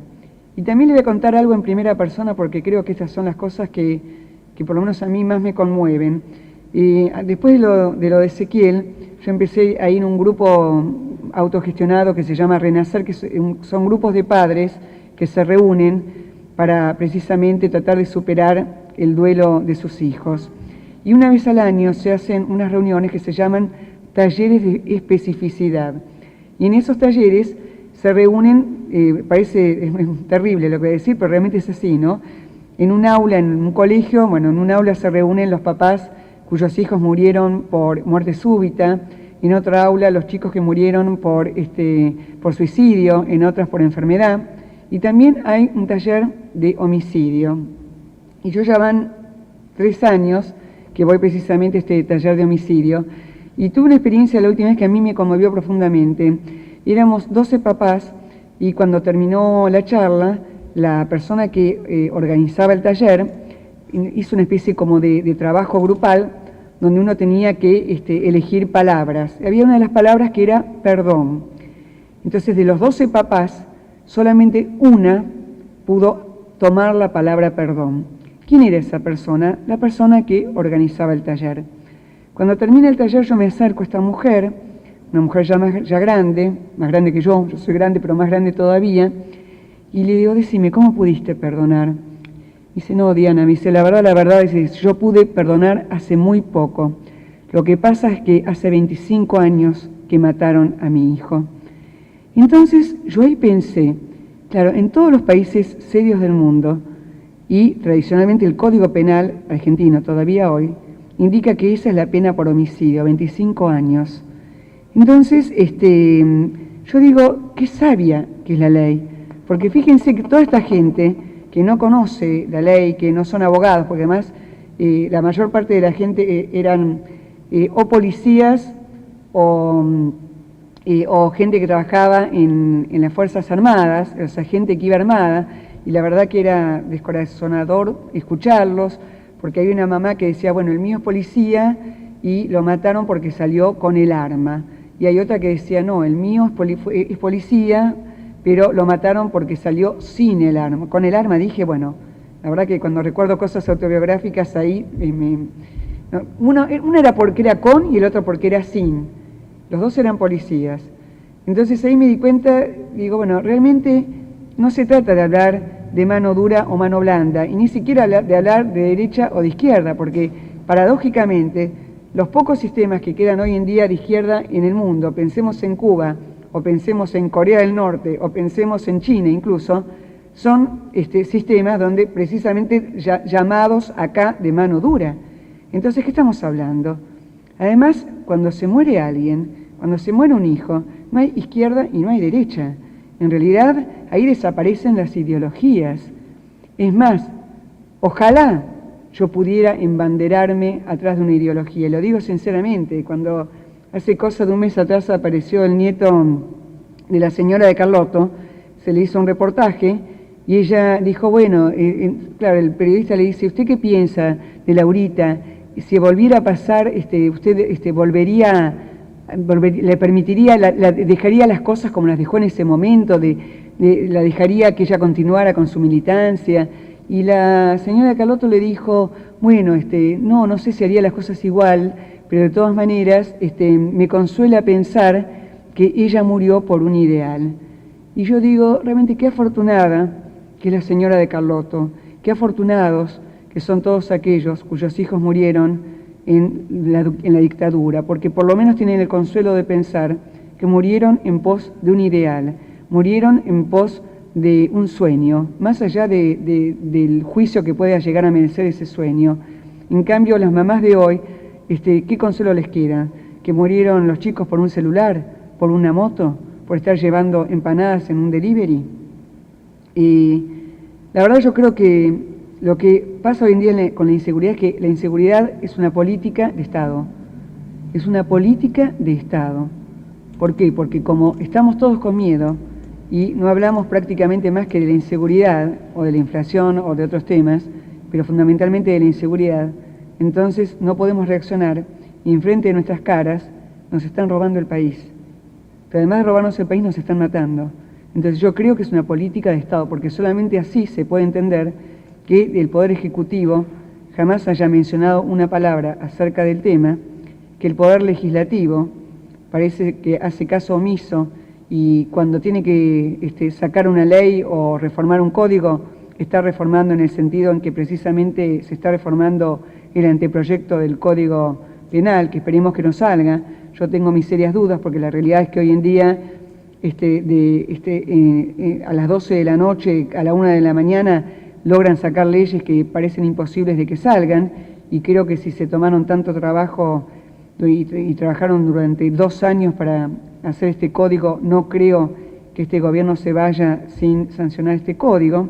Y también le voy a contar algo en primera persona porque creo que estas son las cosas que por lo menos a mí más me conmueven. Después de lo de Ezequiel, yo empecé ahí en un grupo autogestionado que se llama Renacer, que son grupos de padres que se reúnen para precisamente tratar de superar el duelo de sus hijos. Y una vez al año se hacen unas reuniones que se llaman talleres de especificidad. Y en esos talleres se reúnen, es terrible lo que voy a decir, pero realmente es así, ¿no? En un aula, en un colegio, en un aula se reúnen los papás cuyos hijos murieron por muerte súbita, en otra aula los chicos que murieron por suicidio, en otras por enfermedad, y también hay un taller de homicidio. Y yo ya van 3 años que voy precisamente a este taller de homicidio, y tuve una experiencia la última vez que a mí me conmovió profundamente. Éramos 12 papás, y cuando terminó la charla, la persona que organizaba el taller hizo una especie como de trabajo grupal, donde uno tenía que elegir palabras. Había una de las palabras que era perdón. Entonces, de los 12 papás, solamente una pudo tomar la palabra perdón. ¿Quién era esa persona? La persona que organizaba el taller. Cuando termina el taller yo me acerco a esta mujer, una mujer ya grande, más grande que yo soy grande pero más grande todavía, y le digo, decime, ¿cómo pudiste perdonar? Dice, no, Diana, me dice, la verdad, dice, yo pude perdonar hace muy poco. Lo que pasa es que hace 25 años que mataron a mi hijo. Entonces yo ahí pensé, claro, en todos los países serios del mundo, y tradicionalmente el Código Penal argentino todavía hoy, indica que esa es la pena por homicidio, 25 años. Entonces, yo digo, qué sabia que es la ley, porque fíjense que toda esta gente que no conoce la ley, que no son abogados, porque además la mayor parte de la gente eran o policías o gente que trabajaba en las Fuerzas Armadas, o sea, gente que iba armada, y la verdad que era descorazonador escucharlos, porque hay una mamá que decía, bueno, el mío es policía y lo mataron porque salió con el arma. Y hay otra que decía, no, el mío es policía, pero lo mataron porque salió sin el arma. Con el arma dije, bueno, la verdad que cuando recuerdo cosas autobiográficas ahí, una era porque era con y el otro porque era sin. Los dos eran policías. Entonces ahí me di cuenta, digo, bueno, realmente no se trata de hablar de mano dura o mano blanda, y ni siquiera de hablar de derecha o de izquierda, porque paradójicamente los pocos sistemas que quedan hoy en día de izquierda en el mundo, pensemos en Cuba, o pensemos en Corea del Norte, o pensemos en China incluso, son sistemas donde precisamente llamados acá de mano dura. Entonces, ¿qué estamos hablando? Además, cuando se muere alguien, cuando se muere un hijo, no hay izquierda y no hay derecha. En realidad, ahí desaparecen las ideologías. Es más, ojalá yo pudiera embanderarme atrás de una ideología. Lo digo sinceramente, cuando hace cosa de un mes atrás apareció el nieto de la señora de Carlotto, se le hizo un reportaje y ella dijo, bueno, claro, el periodista le dice, ¿usted qué piensa de Laurita? Si volviera a pasar, usted volvería, le permitiría, dejaría las cosas como las dejó en ese momento, la dejaría que ella continuara con su militancia. Y la señora Carlotto le dijo, bueno, no sé si haría las cosas igual, pero de todas maneras me consuela pensar que ella murió por un ideal. Y yo digo, realmente qué afortunada que es la señora de Carlotto, qué afortunados que son todos aquellos cuyos hijos murieron en la dictadura, porque por lo menos tienen el consuelo de pensar que murieron en pos de un ideal, murieron en pos de un sueño, más allá del juicio que pueda llegar a merecer ese sueño. En cambio, las mamás de hoy, ¿qué consuelo les queda? ¿Que murieron los chicos por un celular, por una moto, por estar llevando empanadas en un delivery? Y la verdad yo creo que lo que pasa hoy en día con la inseguridad es que la inseguridad es una política de Estado. Es una política de Estado. ¿Por qué? Porque como estamos todos con miedo y no hablamos prácticamente más que de la inseguridad o de la inflación o de otros temas, pero fundamentalmente de la inseguridad, entonces no podemos reaccionar y enfrente de nuestras caras nos están robando el país. Pero además de robarnos el país nos están matando. Entonces yo creo que es una política de Estado, porque solamente así se puede entender que el Poder Ejecutivo jamás haya mencionado una palabra acerca del tema, que el Poder Legislativo parece que hace caso omiso y cuando tiene que sacar una ley o reformar un código, está reformando en el sentido en que precisamente se está reformando el anteproyecto del Código Penal, que esperemos que no salga. Yo tengo mis serias dudas porque la realidad es que hoy en día a las 12 de la noche, a la 1 de la mañana, logran sacar leyes que parecen imposibles de que salgan, y creo que si se tomaron tanto trabajo y trabajaron durante 2 años para hacer este código, no creo que este gobierno se vaya sin sancionar este código.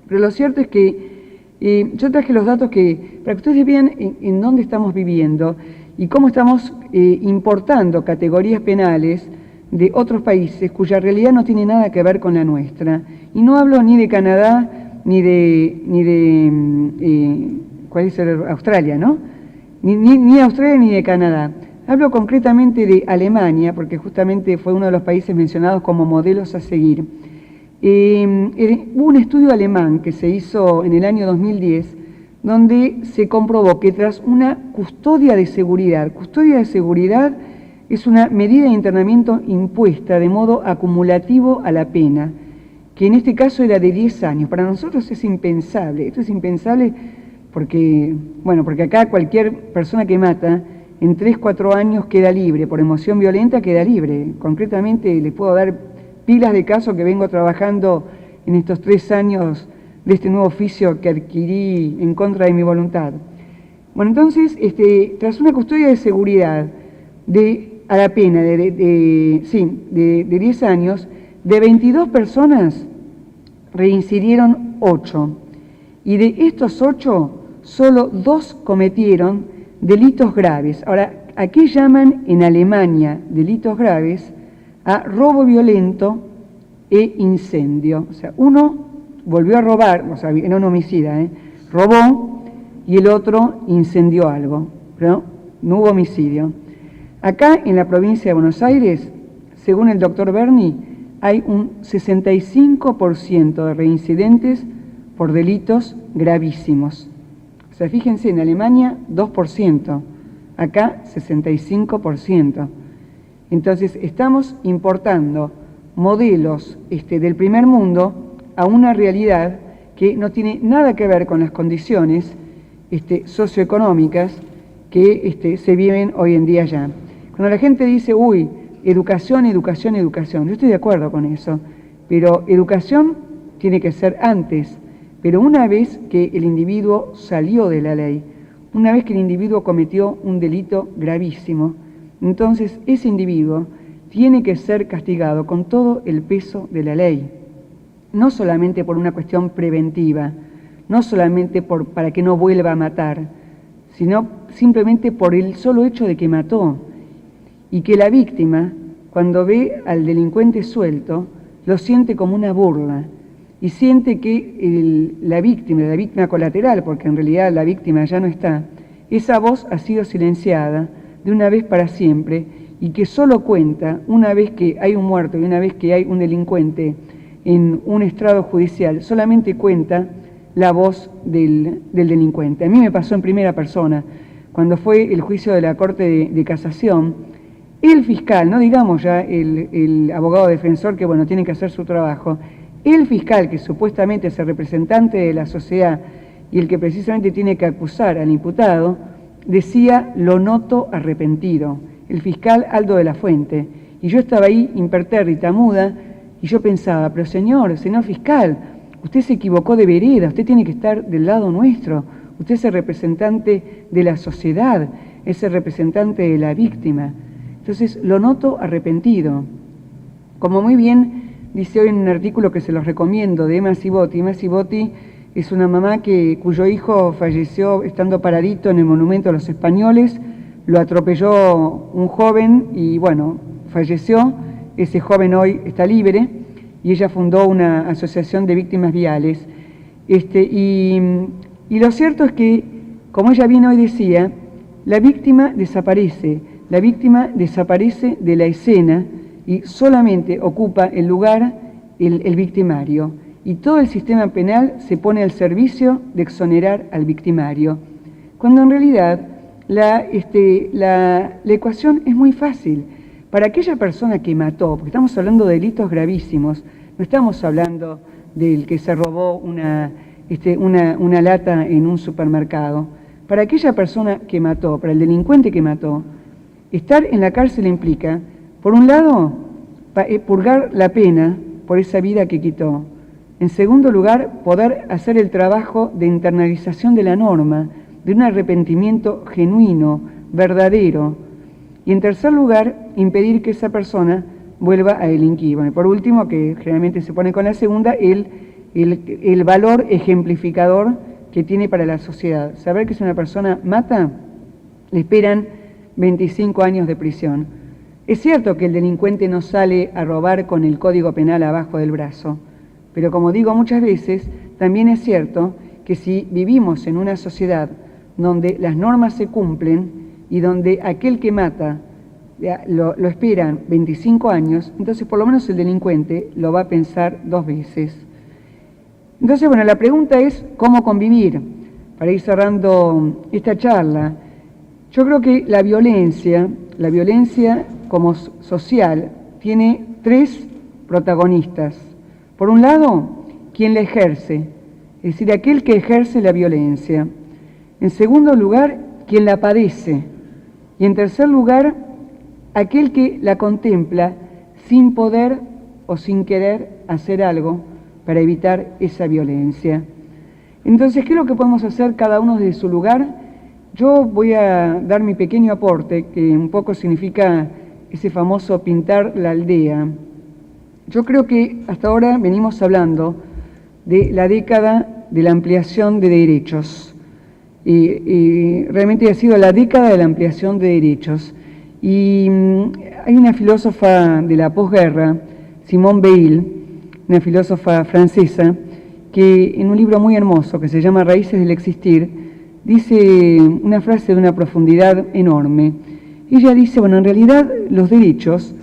Pero lo cierto es que yo traje los datos para que ustedes vean en dónde estamos viviendo y cómo estamos importando categorías penales de otros países cuya realidad no tiene nada que ver con la nuestra. Y no hablo ni de Canadá, ni de ¿cuál es Australia, ¿no? Ni de Australia ni de Canadá. Hablo concretamente de Alemania, porque justamente fue uno de los países mencionados como modelos a seguir. Hubo un estudio alemán que se hizo en el año 2010, donde se comprobó que tras una custodia de seguridad es una medida de internamiento impuesta de modo acumulativo a la pena, que en este caso era de 10 años. Para nosotros es impensable, esto es impensable porque acá cualquier persona que mata en 3-4 años queda libre, por emoción violenta queda libre. Concretamente les puedo dar pilas de casos que vengo trabajando en estos 3 años de este nuevo oficio que adquirí en contra de mi voluntad. Bueno, entonces, tras una custodia de seguridad a la pena de 10 años, de 22 personas reincidieron 8. Y de estos 8, solo 2 cometieron delitos graves. Ahora, ¿a qué llaman en Alemania delitos graves? A robo violento e incendio. O sea, uno volvió a robar, o sea, era un homicida, robó, y el otro incendió algo, pero no hubo homicidio. Acá en la provincia de Buenos Aires, según el doctor Berni, hay un 65% de reincidentes por delitos gravísimos. O sea, fíjense, en Alemania 2%, acá 65%. Entonces, estamos importando modelos del primer mundo a una realidad que no tiene nada que ver con las condiciones socioeconómicas que se viven hoy en día ya. Cuando la gente dice, uy, educación, educación, educación, yo estoy de acuerdo con eso, pero educación tiene que ser antes, pero una vez que el individuo salió de la ley, una vez que el individuo cometió un delito gravísimo, entonces ese individuo tiene que ser castigado con todo el peso de la ley, no solamente por una cuestión preventiva, no solamente para que no vuelva a matar, sino simplemente por el solo hecho de que mató, y que la víctima, cuando ve al delincuente suelto, lo siente como una burla, y siente que la víctima colateral, porque en realidad la víctima ya no está, esa voz ha sido silenciada de una vez para siempre, y que solo cuenta una vez que hay un muerto y una vez que hay un delincuente en un estrado judicial, solamente cuenta la voz del delincuente. A mí me pasó en primera persona, cuando fue el juicio de la Corte de Casación, el fiscal, no digamos ya el abogado defensor que bueno, tiene que hacer su trabajo, el fiscal que supuestamente es el representante de la sociedad y el que precisamente tiene que acusar al imputado, decía, lo noto arrepentido, el fiscal Aldo de la Fuente, y yo estaba ahí impertérrita, muda, y yo pensaba, pero señor fiscal, usted se equivocó de vereda, usted tiene que estar del lado nuestro, usted es el representante de la sociedad, es el representante de la víctima. Entonces, lo noto arrepentido. Como muy bien dice hoy en un artículo que se los recomiendo, de Emma Cibotti. Emma Cibotti es una mamá cuyo hijo falleció estando paradito en el Monumento a los Españoles, lo atropelló un joven y bueno, falleció. Ese joven hoy está libre y ella fundó una asociación de víctimas viales. Y lo cierto es que, como ella bien hoy decía, la víctima desaparece de la escena y solamente ocupa el lugar el victimario. Y todo el sistema penal se pone al servicio de exonerar al victimario, cuando en realidad la ecuación es muy fácil. Para aquella persona que mató, porque estamos hablando de delitos gravísimos, no estamos hablando del que se robó una lata en un supermercado. Para aquella persona que mató, para el delincuente que mató, estar en la cárcel implica, por un lado, purgar la pena por esa vida que quitó. En segundo lugar, poder hacer el trabajo de internalización de la norma, de un arrepentimiento genuino, verdadero. Y en tercer lugar, impedir que esa persona vuelva a delinquir. Bueno, y por último, que generalmente se pone con la segunda, el valor ejemplificador que tiene para la sociedad. Saber que si una persona mata, le esperan 25 años de prisión. Es cierto que el delincuente no sale a robar con el Código Penal abajo del brazo, pero como digo muchas veces, también es cierto que si vivimos en una sociedad donde las normas se cumplen y donde aquel que mata lo esperan 25 años, entonces por lo menos el delincuente lo va a pensar 2 veces. Entonces, bueno, la pregunta es cómo convivir. Para ir cerrando esta charla, yo creo que la violencia como social tiene 3 protagonistas. Por un lado, quien la ejerce, es decir, aquel que ejerce la violencia. En segundo lugar, quien la padece. Y en tercer lugar, aquel que la contempla sin poder o sin querer hacer algo para evitar esa violencia. Entonces, ¿qué es lo que podemos hacer cada uno desde su lugar? Yo voy a dar mi pequeño aporte, que un poco significa ese famoso pintar la aldea. Yo creo que hasta ahora venimos hablando de la década de la ampliación de derechos. Y realmente ha sido la década de la ampliación de derechos. Y hay una filósofa de la posguerra, Simone Weil, una filósofa francesa, que en un libro muy hermoso que se llama Raíces del Existir, dice una frase de una profundidad enorme. Ella dice, bueno, en realidad los derechos,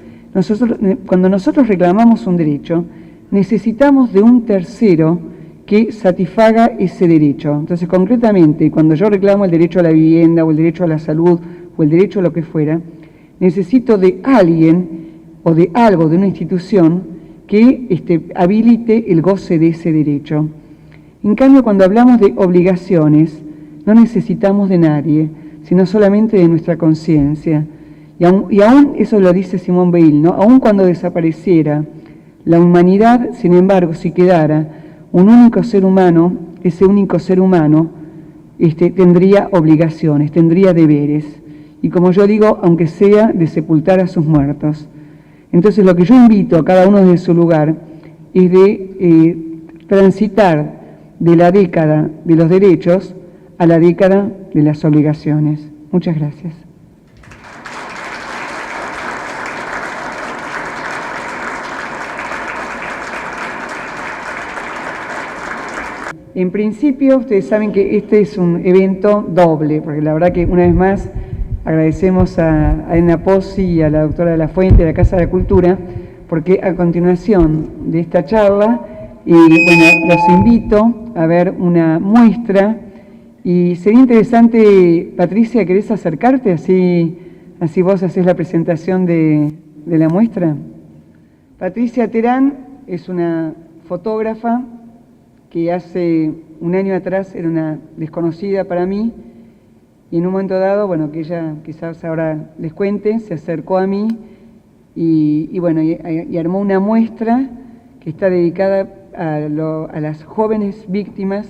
cuando nosotros reclamamos un derecho, necesitamos de un tercero que satisfaga ese derecho. Entonces, concretamente, cuando yo reclamo el derecho a la vivienda o el derecho a la salud o el derecho a lo que fuera, necesito de alguien o de algo, de una institución, que habilite el goce de ese derecho. En cambio, cuando hablamos de obligaciones, no necesitamos de nadie, sino solamente de nuestra conciencia. Y aún eso lo dice Simone Weil, ¿no? Aún cuando desapareciera la humanidad, sin embargo, si quedara un único ser humano, ese único ser humano tendría obligaciones, tendría deberes. Y como yo digo, aunque sea de sepultar a sus muertos. Entonces lo que yo invito a cada uno desde su lugar es de transitar de la década de los derechos a la década de las obligaciones. Muchas gracias. En principio, ustedes saben que este es un evento doble, porque la verdad que una vez más agradecemos a Elena Pozzi y a la doctora de la Fuente de la Casa de la Cultura, porque a continuación de esta charla, bueno, los invito a ver una muestra y sería interesante, Patricia, ¿querés acercarte? Así vos haces la presentación de la muestra. Patricia Terán es una fotógrafa que hace un año atrás era una desconocida para mí, y en un momento dado, bueno, que ella quizás ahora les cuente, se acercó a mí y armó una muestra que está dedicada a las jóvenes víctimas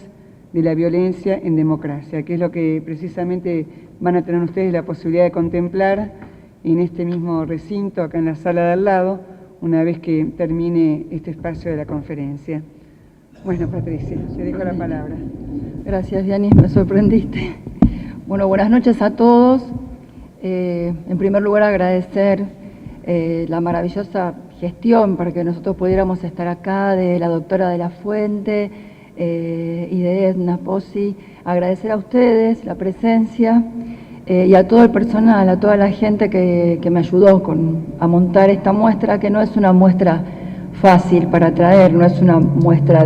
de la violencia en democracia, que es lo que precisamente van a tener ustedes la posibilidad de contemplar en este mismo recinto, acá en la sala de al lado, una vez que termine este espacio de la conferencia. Bueno, Patricia, te dejo la palabra. Gracias, Dianis, me sorprendiste. Bueno, buenas noches a todos. En primer lugar, agradecer la maravillosa gestión para que nosotros pudiéramos estar acá, de la doctora de la Fuente y de Edna Pozzi. Agradecer a ustedes la presencia y a todo el personal, a toda la gente que me ayudó a montar esta muestra, que no es una muestra fácil para traer, no es una muestra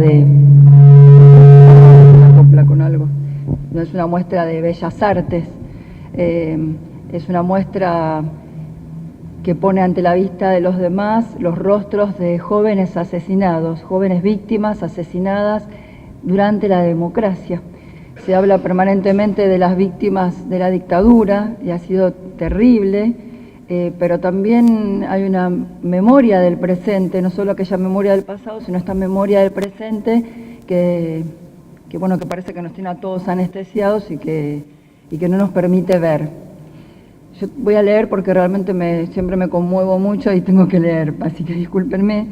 no es una muestra de bellas artes, es una muestra que pone ante la vista de los demás los rostros de jóvenes asesinados, jóvenes víctimas asesinadas durante la democracia. Se habla permanentemente de las víctimas de la dictadura y ha sido terrible, pero también hay una memoria del presente, no solo aquella memoria del pasado, sino esta memoria del presente que parece que nos tiene a todos anestesiados y que no nos permite ver. Yo voy a leer porque realmente siempre me conmuevo mucho y tengo que leer, así que discúlpenme.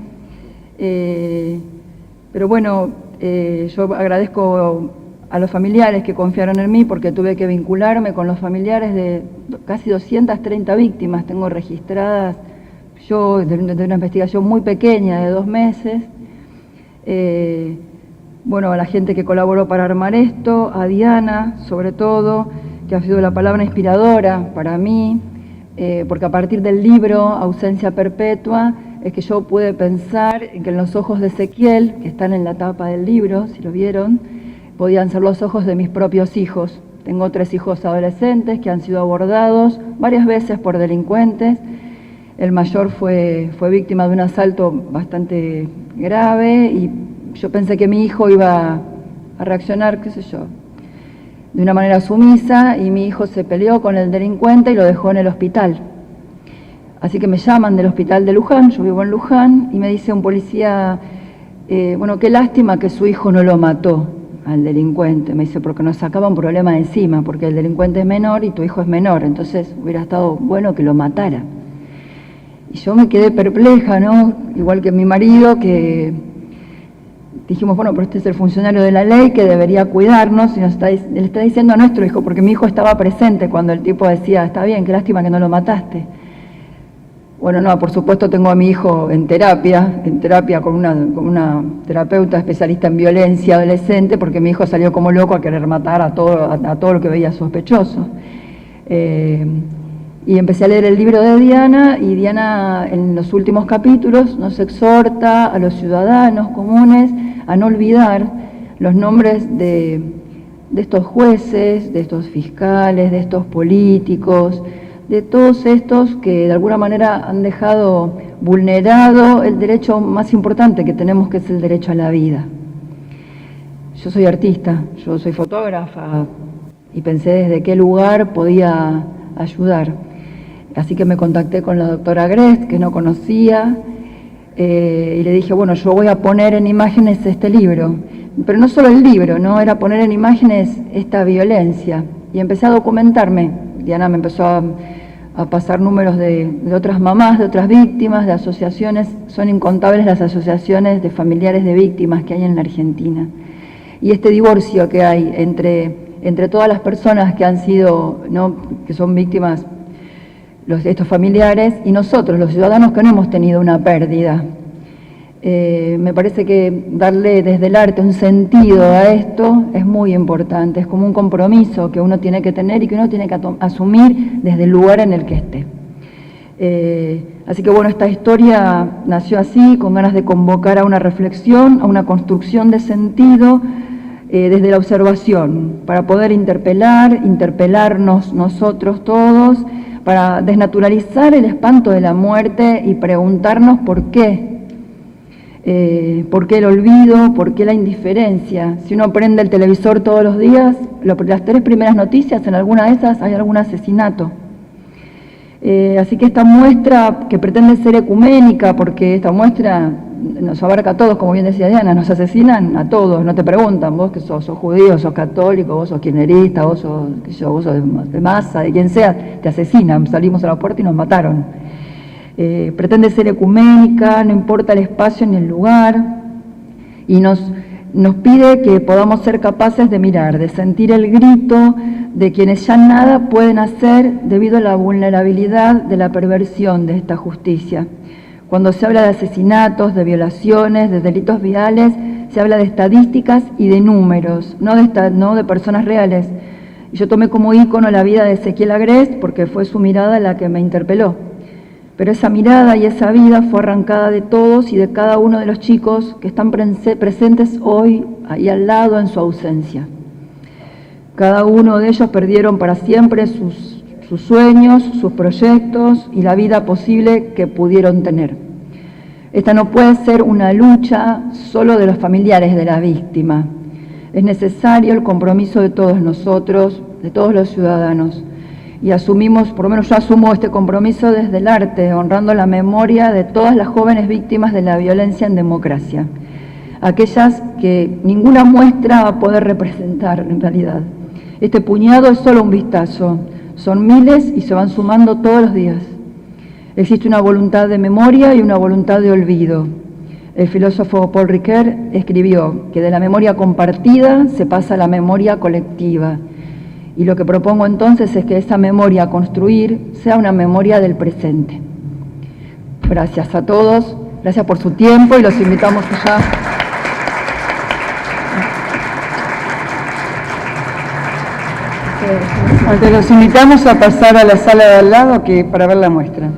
Pero bueno, yo agradezco a los familiares que confiaron en mí, porque tuve que vincularme con los familiares de casi 230 víctimas. Tengo registradas yo de una investigación muy pequeña de 2 meses. Bueno, a la gente que colaboró para armar esto, a Diana sobre todo, que ha sido la palabra inspiradora para mí, porque a partir del libro Ausencia Perpetua es que yo pude pensar en que en los ojos de Ezequiel, que están en la tapa del libro, si lo vieron, podían ser los ojos de mis propios hijos. Tengo 3 hijos adolescentes que han sido abordados varias veces por delincuentes. El mayor fue víctima de un asalto bastante grave y yo pensé que mi hijo iba a reaccionar, qué sé yo, de una manera sumisa, y mi hijo se peleó con el delincuente y lo dejó en el hospital. Así que me llaman del hospital de Luján, yo vivo en Luján, y me dice un policía, bueno, qué lástima que su hijo no lo mató al delincuente. Me dice, porque nos sacaba un problema de encima, porque el delincuente es menor y tu hijo es menor, entonces hubiera estado bueno que lo matara. Y yo me quedé perpleja, ¿no? Igual que mi marido, que dijimos, bueno, pero este es el funcionario de la ley que debería cuidarnos, y le está diciendo a nuestro hijo, porque mi hijo estaba presente cuando el tipo decía, está bien, qué lástima que no lo mataste. Bueno, no, por supuesto tengo a mi hijo en terapia con una terapeuta especialista en violencia adolescente, porque mi hijo salió como loco a querer matar a todo lo que veía sospechoso. Y empecé a leer el libro de Diana, y Diana en los últimos capítulos nos exhorta a los ciudadanos comunes a no olvidar los nombres de estos jueces, de estos fiscales, de estos políticos, de todos estos que de alguna manera han dejado vulnerado el derecho más importante que tenemos, que es el derecho a la vida. Yo soy artista, yo soy fotógrafa y pensé desde qué lugar podía ayudar. Así que me contacté con la doctora Grest, que no conocía, y le dije, bueno, yo voy a poner en imágenes este libro. Pero no solo el libro, ¿no? Era poner en imágenes esta violencia. Y empecé a documentarme. Diana me empezó a pasar números de otras mamás, de otras víctimas, de asociaciones. Son incontables las asociaciones de familiares de víctimas que hay en la Argentina. Y este divorcio que hay entre todas las personas que han sido, ¿no?, que son víctimas, estos familiares, y nosotros, los ciudadanos que no hemos tenido una pérdida. Me parece que darle desde el arte un sentido a esto es muy importante, es como un compromiso que uno tiene que tener y que uno tiene que asumir desde el lugar en el que esté. Así que bueno, esta historia nació así, con ganas de convocar a una reflexión, a una construcción de sentido desde la observación, para poder interpelarnos nosotros todos, para desnaturalizar el espanto de la muerte y preguntarnos por qué. ¿Por qué el olvido? ¿Por qué la indiferencia? Si uno prende el televisor todos los días, las 3 primeras noticias, en alguna de esas hay algún asesinato. Así que esta muestra, que pretende ser ecuménica, porque esta muestra nos abarca a todos, como bien decía Diana, nos asesinan a todos, no te preguntan, vos que sos judío, sos católico, vos sos kirchnerista, vos sos de Massa, de quien sea, te asesinan, salimos a la puerta y nos mataron. Pretende ser ecuménica, no importa el espacio ni el lugar, y nos pide que podamos ser capaces de mirar, de sentir el grito de quienes ya nada pueden hacer debido a la vulnerabilidad de la perversión de esta justicia. Cuando se habla de asesinatos, de violaciones, de delitos viales, se habla de estadísticas y de números, no de personas reales. Y yo tomé como ícono la vida de Ezequiel Agrest porque fue su mirada la que me interpeló. Pero esa mirada y esa vida fue arrancada de todos y de cada uno de los chicos que están presentes hoy, ahí al lado, en su ausencia. Cada uno de ellos perdieron para siempre sus sueños, sus proyectos y la vida posible que pudieron tener. Esta no puede ser una lucha solo de los familiares de la víctima. Es necesario el compromiso de todos nosotros, de todos los ciudadanos. Y asumimos, por lo menos yo asumo este compromiso desde el arte, honrando la memoria de todas las jóvenes víctimas de la violencia en democracia. Aquellas que ninguna muestra va a poder representar en realidad. Este puñado es solo un vistazo, son miles y se van sumando todos los días. Existe una voluntad de memoria y una voluntad de olvido. El filósofo Paul Ricoeur escribió que de la memoria compartida se pasa a la memoria colectiva. Y lo que propongo entonces es que esa memoria a construir sea una memoria del presente. Gracias a todos, gracias por su tiempo y los invitamos allá. Los invitamos a pasar a la sala de al lado para ver la muestra.